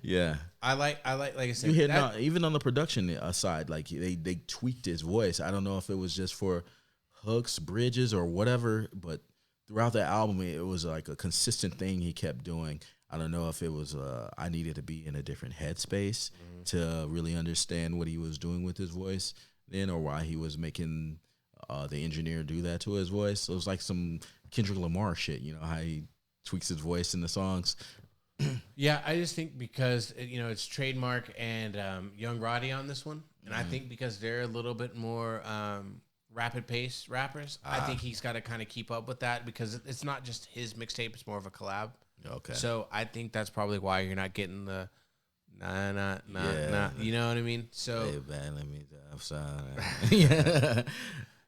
Yeah. I like I said, you hear even on the production side, they tweaked his voice. I don't know if it was just for hooks, bridges, or whatever, but throughout the album, it was like a consistent thing he kept doing. I don't know if it was I needed to be in a different headspace to really understand what he was doing with his voice then, or why he was making the engineer do that to his voice. So it was like some Kendrick Lamar shit, you know, how he tweaks his voice in the songs. Yeah, I just think because it's Trademark and Young Roddy on this one, and I think because they're a little bit more rapid pace rappers, I think he's got to kind of keep up with that because it's not just his mixtape; it's more of a collab. Okay. So I think that's probably why you're not getting the nah. You know what I mean? So hey, man, let me. I'm sorry.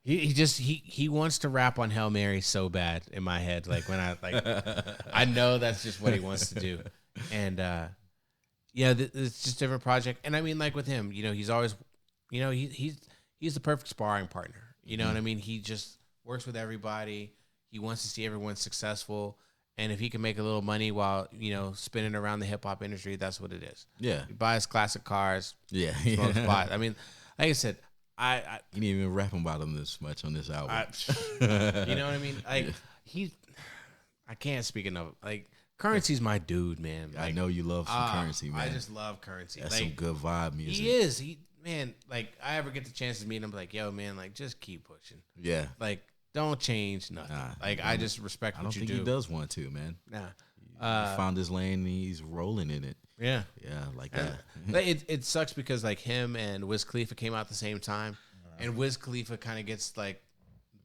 he wants to rap on Hail Mary so bad in my head. Like when I know that's just what he wants to do, and it's just a different project. And I mean, like with him, he's always, he's the perfect sparring partner. You know what I mean? He just works with everybody. He wants to see everyone successful. And if he can make a little money while, spinning around the hip hop industry, that's what it is. Yeah. He buys classic cars. Yeah. Smokes pot. I mean, like I said, he didn't even rap about him this much on this album. You know what I mean? Like I can't speak enough. Like Currency's my dude, man. Like, I know you love some Currency, man. I just love Currency. That's like, some good vibe music. He is. Man, like I ever get the chance to meet him, like, yo, man, like just keep pushing. Yeah. Like, don't change nothing. I just respect what you do. I don't think he does want to, man. Nah. He found his lane and he's rolling in it. Yeah. Yeah, like that. It sucks because like him and Wiz Khalifa came out at the same time. And Wiz Khalifa kind of gets like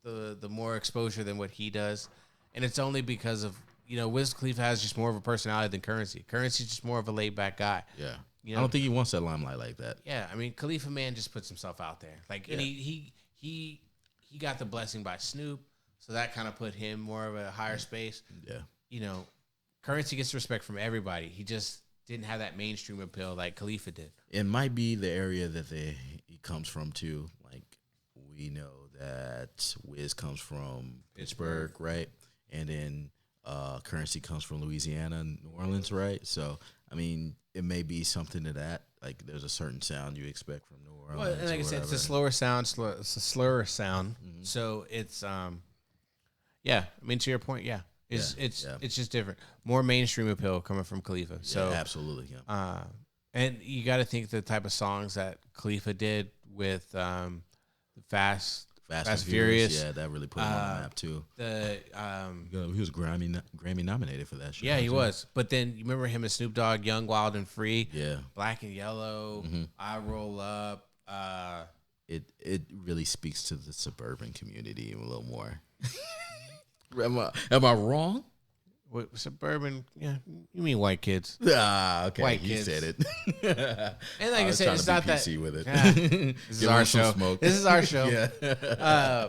the more exposure than what he does. And it's only because of, Wiz Khalifa has just more of a personality than Currency. Currency's just more of a laid back guy. Yeah. I don't think he wants that limelight like that. Yeah. I mean, Khalifa man just puts himself out there. Like, and he got the blessing by Snoop. So that kind of put him more of a higher space. Yeah. Currency gets respect from everybody. He just didn't have that mainstream appeal like Khalifa did. It might be the area that he comes from too. Like we know that Wiz comes from Pittsburgh, right? And then Currency comes from Louisiana and New Orleans, right? So I mean, it may be something to that. Like there's a certain sound you expect from New Orleans. Well, and like I said, it's a slower sound. It's a slower sound. Mm-hmm. So it's yeah. I mean, to your point, yeah. It's just different. More mainstream appeal coming from Khalifa. So absolutely. Yeah. And you got to think the type of songs that Khalifa did with Fast and Furious. Yeah, that really put him on the map too. He was Grammy nominated for that shit. Yeah, he was. But then you remember him and Snoop Dogg, Young, Wild, and Free. Yeah. Black and Yellow. Mm-hmm. I Roll Up. It really speaks to the suburban community a little more. Am I wrong? What, suburban? Yeah, you mean white kids? Okay, white you kids. said it. And like I said, it's not that PC with it. This is our show. Smoke. This is our show. Yeah.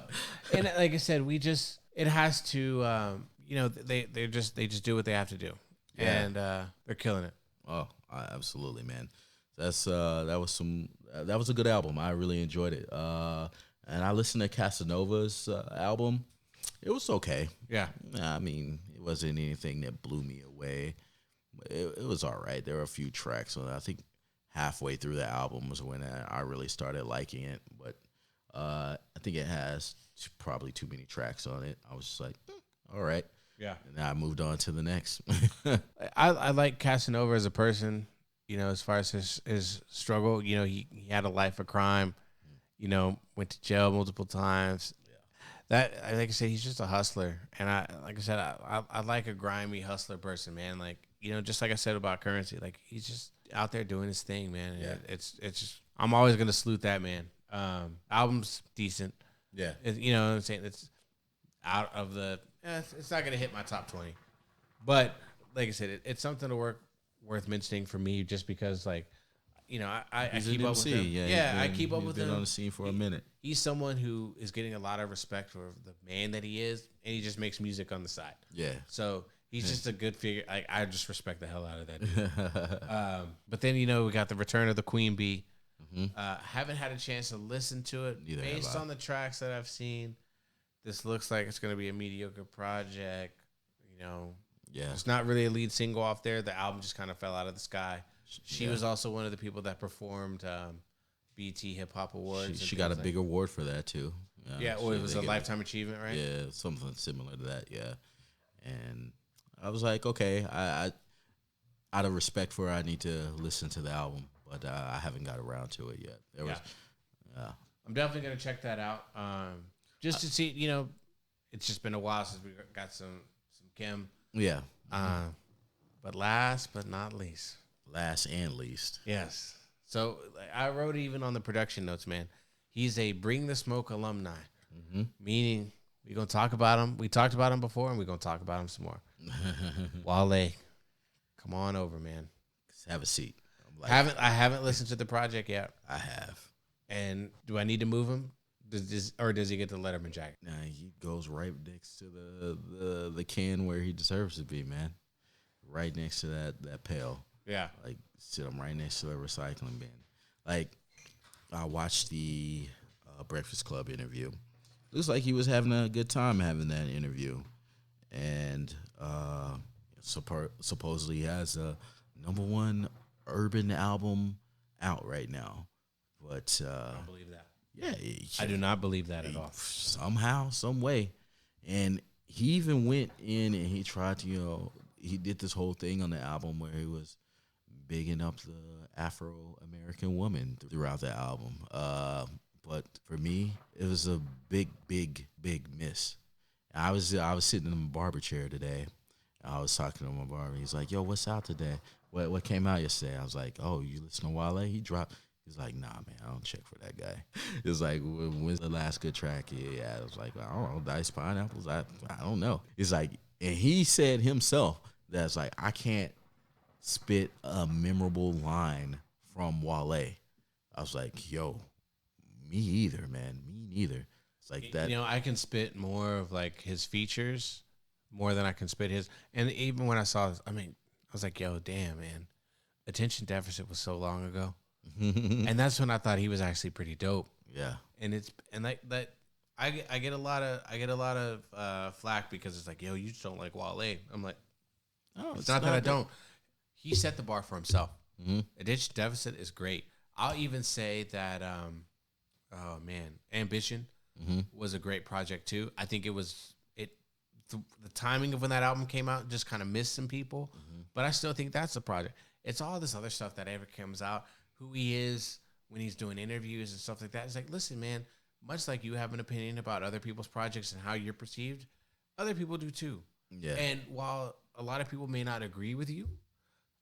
And like I said, it has to. They just do what they have to do, and they're killing it. Oh, absolutely, man. That was a good album. I really enjoyed it. And I listened to Casanova's album. It was okay. Yeah. I mean, it wasn't anything that blew me away. It was all right. There were a few tracks on it. I think halfway through the album was when I really started liking it. But I think it has probably too many tracks on it. I was just like, all right. Yeah. And then I moved on to the next. I like Casanova as a person, as far as his struggle. He had a life of crime, went to jail multiple times. That, like I said, he's just a hustler, and I like a grimy hustler person, man. Like just like I said about Currency, like he's just out there doing his thing, man. Yeah. It's just I'm always gonna salute that man. Album's decent. Yeah, you know what I'm saying. It's out of the. It's not gonna hit my top 20, but like I said, it's something worth mentioning for me, just because like. I keep up with him. Yeah, I keep up with him. He's been on the scene for a minute. He's someone who is getting a lot of respect for the man that he is, and he just makes music on the side. Yeah. So he's just a good figure. I just respect the hell out of that dude. But then, we got the return of the Queen Bee. Mm-hmm. Haven't had a chance to listen to it. Neither Based on the tracks that I've seen, this looks like it's going to be a mediocre project. Yeah. It's not really a lead single off there. The album just kind of fell out of the sky. She was also one of the people that performed BET Hip Hop Awards. She got a big award for that too. Yeah, well, it was a lifetime achievement, right? Yeah, something similar to that. Yeah, and I was like, okay, I out of respect for her, I need to listen to the album, but I haven't got around to it yet. I'm definitely gonna check that out. Just to see, it's just been a while since we got some Kim. Yeah. But last but not least. Last and least. Yes. So I wrote even on the production notes, man. He's a Bringthesmoke alumni, meaning we're gonna talk about him. We talked about him before, and we're gonna talk about him some more. Wale, come on over, man. Have a seat. I haven't listened to the project yet. I have. And do I need to move him? Does he get the Letterman jacket? Nah, he goes right next to the can where he deserves to be, man. Right next to that pail. Yeah. Like, sit him right next to the recycling bin. Like, I watched the Breakfast Club interview. Looks like he was having a good time having that interview. And supposedly he has a #1 urban album out right now. But I don't believe that. Yeah. I do not believe that at all. Somehow, some way. And he even went in and he tried to, he did this whole thing on the album where he was bigging up the Afro-American woman throughout the album. But for me, it was a big miss. I was sitting in my barber chair today. I was talking to my barber. He's like, "Yo, what's out today? What came out yesterday?" I was like, "Oh, you listen to Wale? He dropped." He's like, "Nah, man, I don't check for that guy." It's like, when's the last good track? Yeah, I was like, I don't know, Diced Pineapples. I don't know. It's like, and he said himself that's like, I can't spit a memorable line from Wale. I was like, yo, me either, man. Me neither. It's like that. I can spit more of like his features more than I can spit his. And even when I saw this, I was like, yo, damn, man. Attention Deficit was so long ago. And that's when I thought he was actually pretty dope. Yeah. I get a lot of flack because it's like, yo, you just don't like Wale. I'm like, oh, it's not that I don't. He set the bar for himself. Mm-hmm. Attention Deficit is great. I'll even say that, Ambition was a great project too. I think the timing of when that album came out just kind of missed some people, but I still think that's the project. It's all this other stuff that ever comes out, who he is when he's doing interviews and stuff like that. It's like, listen, man, much like you have an opinion about other people's projects and how you're perceived, other people do too. Yeah. And while a lot of people may not agree with you,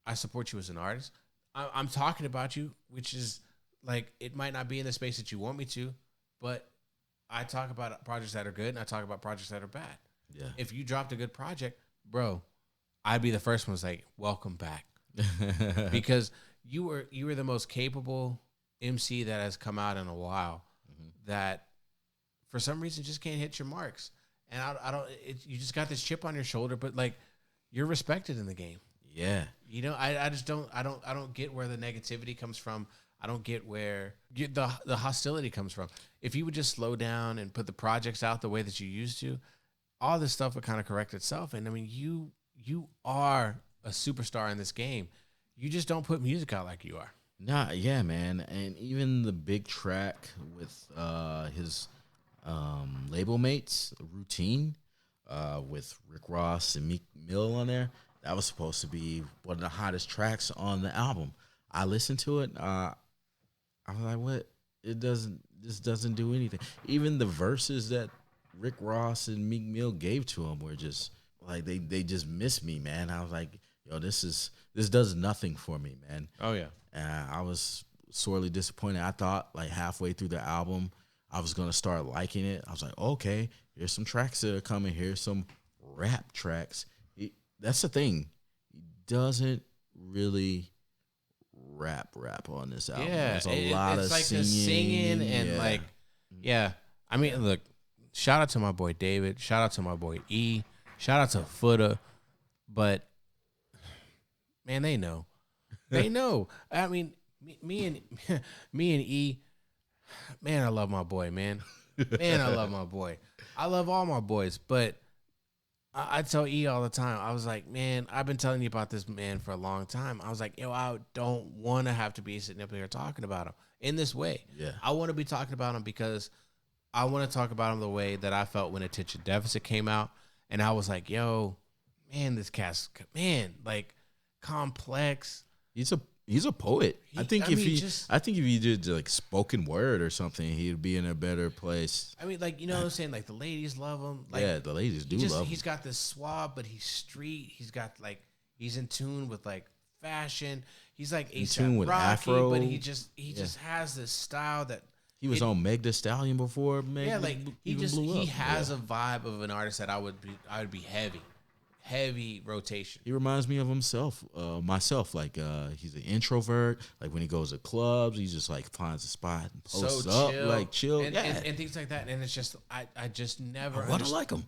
I support you as an artist. I'm talking about you, which is like, it might not be in the space that you want me to, but I talk about projects that are good and I talk about projects that are bad. Yeah. If you dropped a good project, bro, I'd be the first one to say, welcome back. Because you were the most capable MC that has come out in a while that for some reason just can't hit your marks. And you just got this chip on your shoulder, but like, you're respected in the game. Yeah. I just don't get where the negativity comes from. I don't get where the hostility comes from. If you would just slow down and put the projects out the way that you used to, all this stuff would kind of correct itself. And I mean, you are a superstar in this game. You just don't put music out like you are. Nah, yeah, man. And even the big track with his label mates, Routine, with Rick Ross and Meek Mill on there, that was supposed to be one of the hottest tracks on the album. I listened to it. I was like, what? This doesn't do anything. Even the verses that Rick Ross and Meek Mill gave to him were just like, they just missed me, man. I was like, yo, this does nothing for me, man. Oh yeah. I was sorely disappointed. I thought like halfway through the album, I was gonna start liking it. I was like, okay, here's some tracks that are coming. Here's some rap tracks. That's the thing. He doesn't really rap on this album. Yeah, there's a lot of like singing and like, yeah. I mean, look, shout out to my boy David. Shout out to my boy E. Shout out to Footer. But man, they know. They know. I mean, me and E. Man, I love my boy, man. Man, I love my boy. I love all my boys, but I tell E all the time, I was like, man, I've been telling you about this man for a long time. I was like, yo, I don't want to have to be sitting up here talking about him in this way. Yeah. I want to be talking about him because I want to talk about him the way that I felt when Attention Deficit came out, and I was like, yo, man, this cat's like complex. He's a poet. I think if he did like spoken word or something, he'd be in a better place. I mean, like, you know what I'm saying? Like, the ladies love him. Like, yeah, the ladies do love him. He's got this suave, but he's street. He's got like, he's in tune with like fashion. He's like in tune with Rocky, Afro, but he just has this style that he was on Meg Thee Stallion before. He has a vibe of an artist that I would be heavy rotation. He reminds me of myself. Like he's an introvert. Like when he goes to clubs, he just like finds a spot and posts up, chill. Like chill, and things like that. And it's just I just never. I want to like him.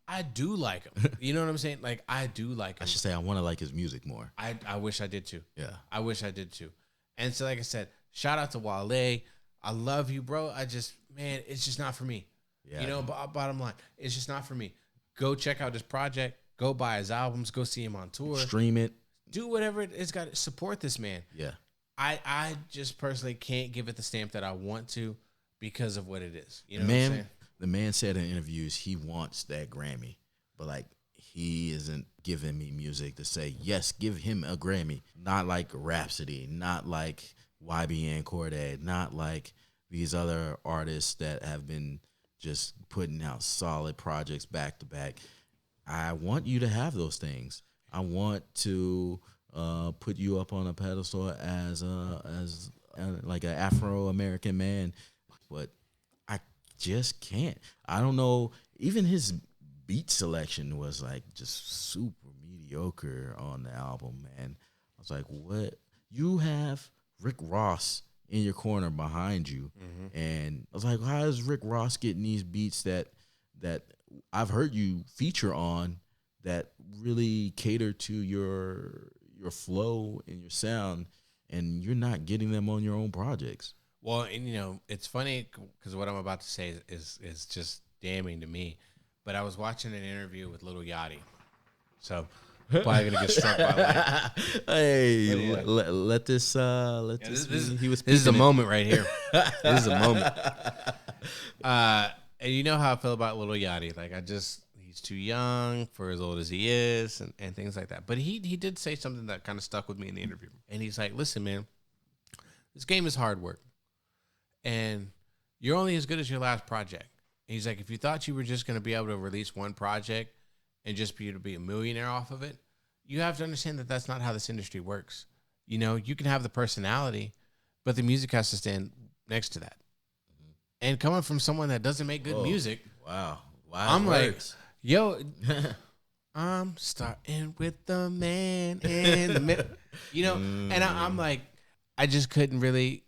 I do like him. You know what I'm saying? Like, I do like him. I should say I want to like his music more. I wish I did too. Yeah. I wish I did too. And so, like I said, shout out to Wale. I love you, bro. It's just not for me. Yeah. You know, bottom line, it's just not for me. Go check out his project. Go buy his albums. Go see him on tour. Stream it. Do whatever it's got to support this man. Yeah. I just personally can't give it the stamp that I want to because of what it is. You know what I'm saying? The man said in interviews he wants that Grammy, but like he isn't giving me music to say, yes, give him a Grammy. Not like Rhapsody, not like YBN Cordae, not like these other artists that have been just putting out solid projects back to back. I want you to have those things. I want to put you up on a pedestal as like an Afro-American man, but I just can't. I don't know. Even his beat selection was like just super mediocre on the album, man. I was like, what? You have Rick Ross in your corner behind you. Mm-hmm. And I was like, how is Rick Ross getting these beats that I've heard you feature on that really cater to your flow and your sound, and you're not getting them on your own projects? Well, and you know, it's funny because what I'm about to say is just damning to me. But I was watching an interview with Lil Yachty, so probably gonna get struck by lightning. Hey, let this. This is a moment right here. This is a moment. And you know how I feel about Lil Yachty. Like he's too young for as old as he is, and things like that. But he did say something that kind of stuck with me in the interview. And he's like, "Listen, man, this game is hard work, and you're only as good as your last project." And he's like, if you thought you were just going to be able to release one project and just be able to be a millionaire off of it, you have to understand that that's not how this industry works. You know, you can have the personality, but the music has to stand next to that. Mm-hmm. And coming from someone that doesn't make good music, wow, I'm words. Like, yo, I'm starting with the man in the middle, you know, and I'm like, I just couldn't really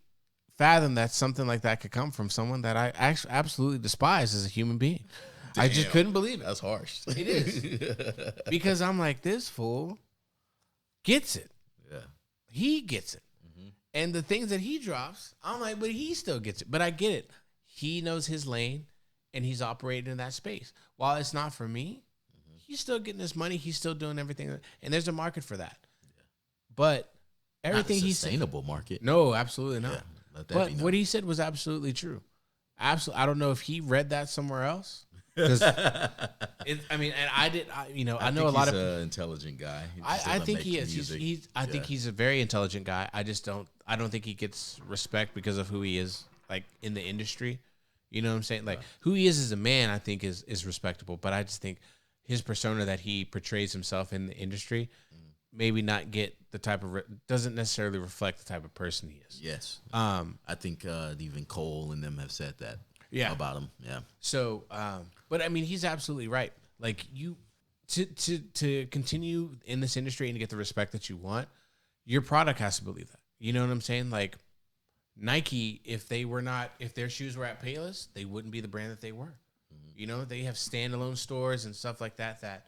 fathom that something like that could come from someone that I actually absolutely despise as a human being. Damn, I just couldn't believe it. That's harsh. It is. Because I'm like, this fool gets it. Yeah. He gets it. Mm-hmm. And the things that he drops, I'm like, but he still gets it. But I get it. He knows his lane, and he's operating in that space. While it's not for me, mm-hmm. he's still getting his money. He's still doing everything. And there's a market for that. Yeah. But everything he's sustainable market. No, absolutely not. Yeah. But what he said was absolutely true. Absolutely, I don't know if he read that somewhere else. I mean, and I know a lot of intelligent guy. I think he is. I think he's a very intelligent guy. I don't think he gets respect because of who he is, like in the industry. You know what I'm saying? Like who he is as a man, I think is respectable. But I just think his persona that he portrays himself in the industry. Maybe not get the type of doesn't necessarily reflect the type of person he is. Yes. I think even Cole and them have said that. Yeah. About him. Yeah. So, but I mean, he's absolutely right. Like you, to continue in this industry and to get the respect that you want, your product has to believe that. You know what I'm saying? Like Nike, if their shoes were at Payless, they wouldn't be the brand that they were. Mm-hmm. You know, they have standalone stores and stuff like that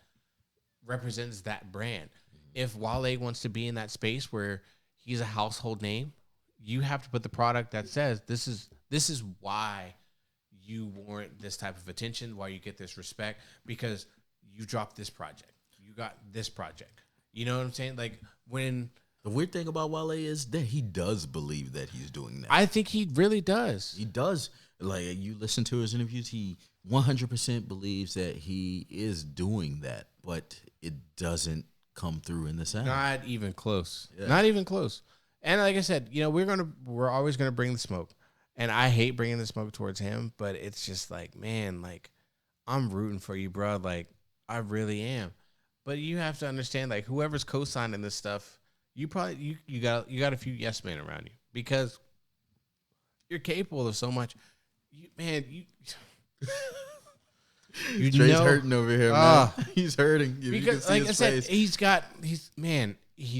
represents that brand. If Wale wants to be in that space where he's a household name, you have to put the product that says this is why you warrant this type of attention, why you get this respect, because you dropped this project. You got this project. You know what I'm saying? Like when The weird thing about Wale is that he does believe that he's doing that. I think he really does. He does. Like, you listen to his interviews, he 100% believes that he is doing that, but it doesn't come through in the sound. Not even close. Yeah. Not even close. And like I said, we're always gonna bring the smoke, and I hate bringing the smoke towards him, but it's just like, man, like I'm rooting for you, bro. Like I really am. But you have to understand, like whoever's co-signing this stuff, you probably you got a few yes men around you because you're capable of so much. You Dre's hurting over here, man. He's hurting. Because, like I said, he's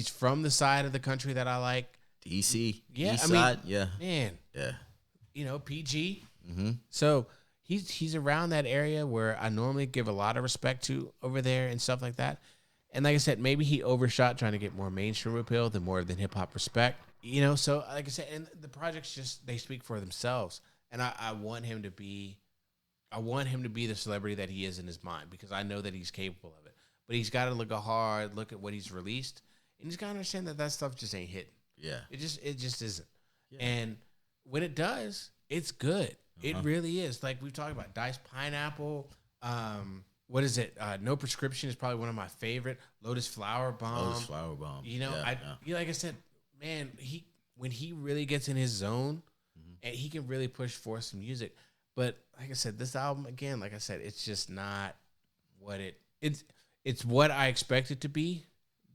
from the side of the country that I like. DC. Yeah, East side. Yeah. Man. Yeah. PG. Mm-hmm. So he's around that area where I normally give a lot of respect to over there and stuff like that. And like I said, maybe he overshot trying to get more mainstream appeal than more than hip hop respect. So like I said, and the projects they speak for themselves. And I want him to be the celebrity that he is in his mind because I know that he's capable of it. But he's got to look at what he's released, and he's got to understand that stuff just ain't hitting. Yeah, it just isn't. Yeah. And when it does, it's good. It really is. Like we've talked about, Diced Pineapple. What is it? No Prescription is probably one of my favorite. Lotus Flower Bomb. Like I said, man, when he really gets in his zone, and he can really push forth some music. But like I said, this album, again, like I said, it's just not what it's what I expect it to be,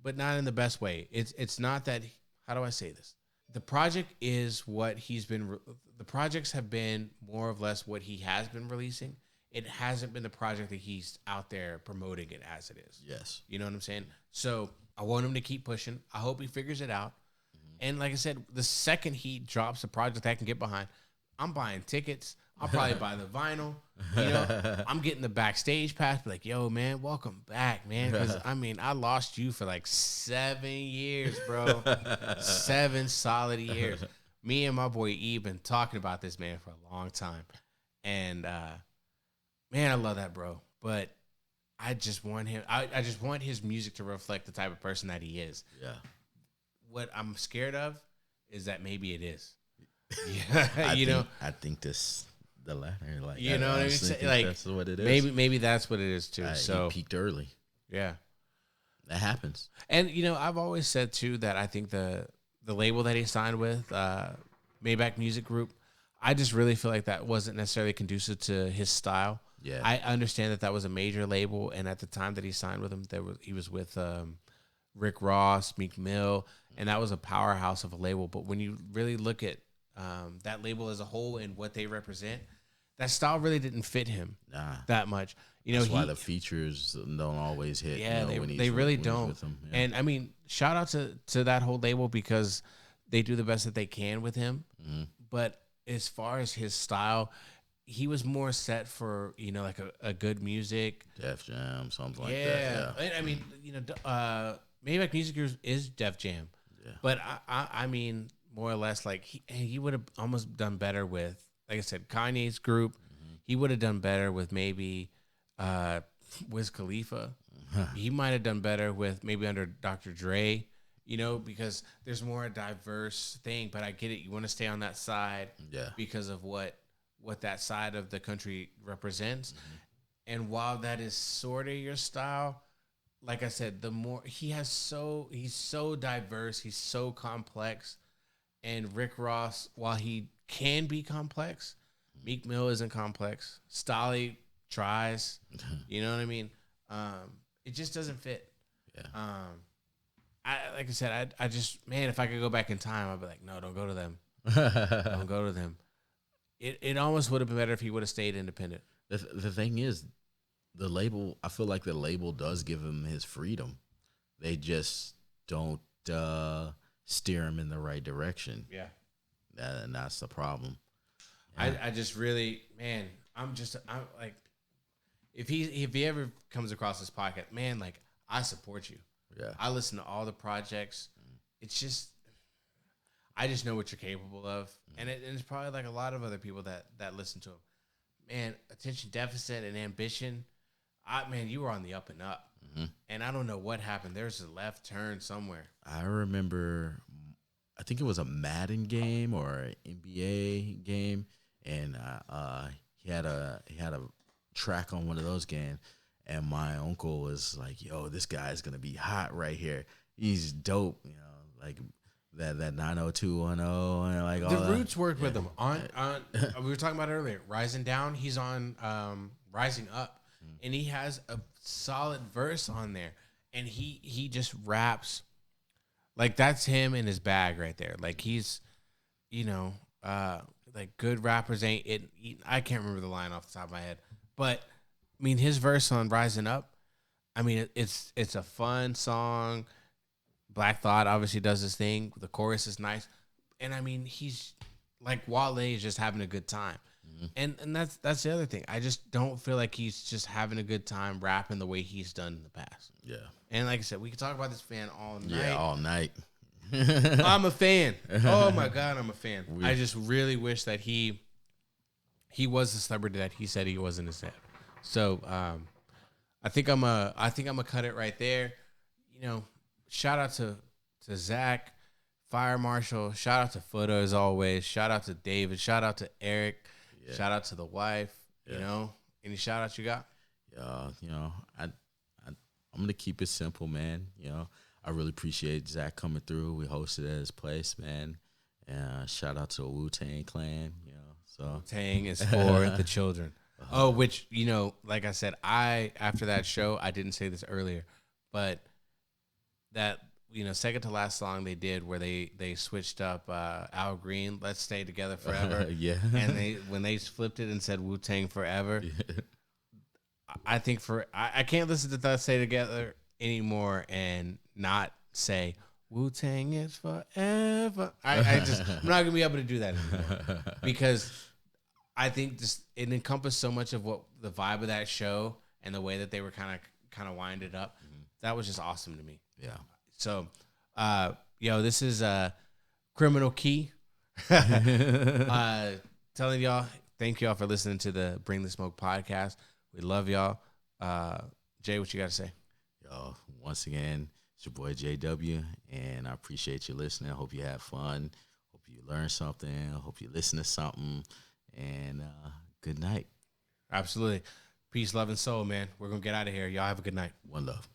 but not in the best way. It's not that, how do I say this? The project is what the projects have been more or less what he has been releasing. It hasn't been the project that he's out there promoting it as it is. Yes. You know what I'm saying? So I want him to keep pushing. I hope he figures it out. And like I said, the second he drops a project I can get behind, I'm buying tickets. I'll probably buy the vinyl. I'm getting the backstage pass. Be like, yo, man, welcome back, man. Because, I lost you for like 7 years, bro. 7 solid years. Me and my boy E been talking about this man for a long time. And, man, I love that, bro. But I just want him. I just want his music to reflect the type of person that he is. Yeah. What I'm scared of is that maybe it is. Yeah, I think the latter. Like, what I mean? Like, that's what it is. Maybe that's what it is too. So he peaked early. Yeah, that happens. And I've always said too that I think the label that he signed with, Maybach Music Group, I just really feel like that wasn't necessarily conducive to his style. Yeah, I understand that was a major label, and at the time that he signed with them, he was with Rick Ross, Meek Mill, and that was a powerhouse of a label. But when you really look at that label as a whole and what they represent, that style really didn't fit him that much. That's why the features don't always hit. Yeah, they really don't. With him. Yeah. And shout out to that whole label because they do the best that they can with him. Mm-hmm. But as far as his style, he was more set for like a good music, Def Jam, something like that. Yeah, Maybach Music Group is Def Jam. Yeah. But I mean, more or less, like he would have almost done better with, like I said, Kanye's group. Mm-hmm. He would have done better with maybe Wiz Khalifa. He might have done better with maybe under Dr. Dre, because there's more a diverse thing. But I get it. You want to stay on that side because of what that side of the country represents. Mm-hmm. And while that is sort of your style, like I said, the more he's so diverse, he's so complex. And Rick Ross, while he can be complex, Meek Mill isn't complex. Stolly tries, you know what I mean? It just doesn't fit. Yeah. Like I said, I just, man, if I could go back in time, I'd be like, no, don't go to them. Don't go to them. It almost would have been better if he would have stayed independent. The thing is, the label, I feel like the label does give him his freedom. They just don't steer him in the right direction. Yeah. And that's the problem. Yeah. I just really, man, I'm like, if he ever comes across this podcast, man, like, I support you. Yeah. I listen to all the projects. It's just, I just know what you're capable of. And it's probably like a lot of other people that listen to him. Man, attention deficit and ambition. Man, you were on the up and up. and I don't know what happened. There's a left turn somewhere. I remember, I think it was a Madden game or an NBA game, and he had a track on one of those games, and my uncle was like, "Yo, this guy's gonna be hot right here. He's dope, you know, like that 90210 and like all The that." Roots worked with him on we were talking about it earlier. Rising Down, he's on Rising Up, and he has a solid verse on there, and he just raps like that's him in his bag right there. Like he's, you know, like good rappers ain't it. I can't remember the line off the top of my head, but I mean his verse on Rising Up. I mean it's a fun song. Black Thought obviously does his thing. The chorus is nice, and I mean he's like Wale is just having a good time, and that's the other thing. I just don't feel like he's just having a good time rapping the way he's done in the past. Yeah, and like I said, we can talk about this fan all night. yeah, all night. I'm a fan. Oh my god, I'm a fan. I just really wish that he was the celebrity that he said he was in his head. So I think I'm gonna cut it right there. You know. Shout out to Zach, Fire Marshal. Shout out to Footer as always. Shout out to David. Shout out to Eric. Yeah. Shout out to the wife. Yeah. You know, any shout outs you got? You know, I'm gonna keep it simple, man. You know, I really appreciate Zach coming through. We hosted at his place, man. Shout out to the WuTang clan. You know, so Tang is for the children. Oh, which you know, like I said, after that show, I didn't say this earlier, but that, you know, second to last song they did where they switched up Al Green, Let's Stay Together Forever. Yeah. And when they flipped it and said WuTang Forever, yeah. I think I can't listen to Let's Stay Together anymore and not say WuTang is forever. I'm not gonna be able to do that anymore. Because I think it encompassed so much of what the vibe of that show and the way that they were kind of winded up. That was just awesome to me. Yeah. So, this is Criminal Key. Telling y'all, thank y'all for listening to the Bring the Smoke podcast. We love y'all. Jay, what you got to say? Yo, once again, it's your boy JW, and I appreciate you listening. I hope you have fun. Hope you learn something. I hope you listen to something. And good night. Absolutely. Peace, love, and soul, man. We're going to get out of here. Y'all have a good night. One love.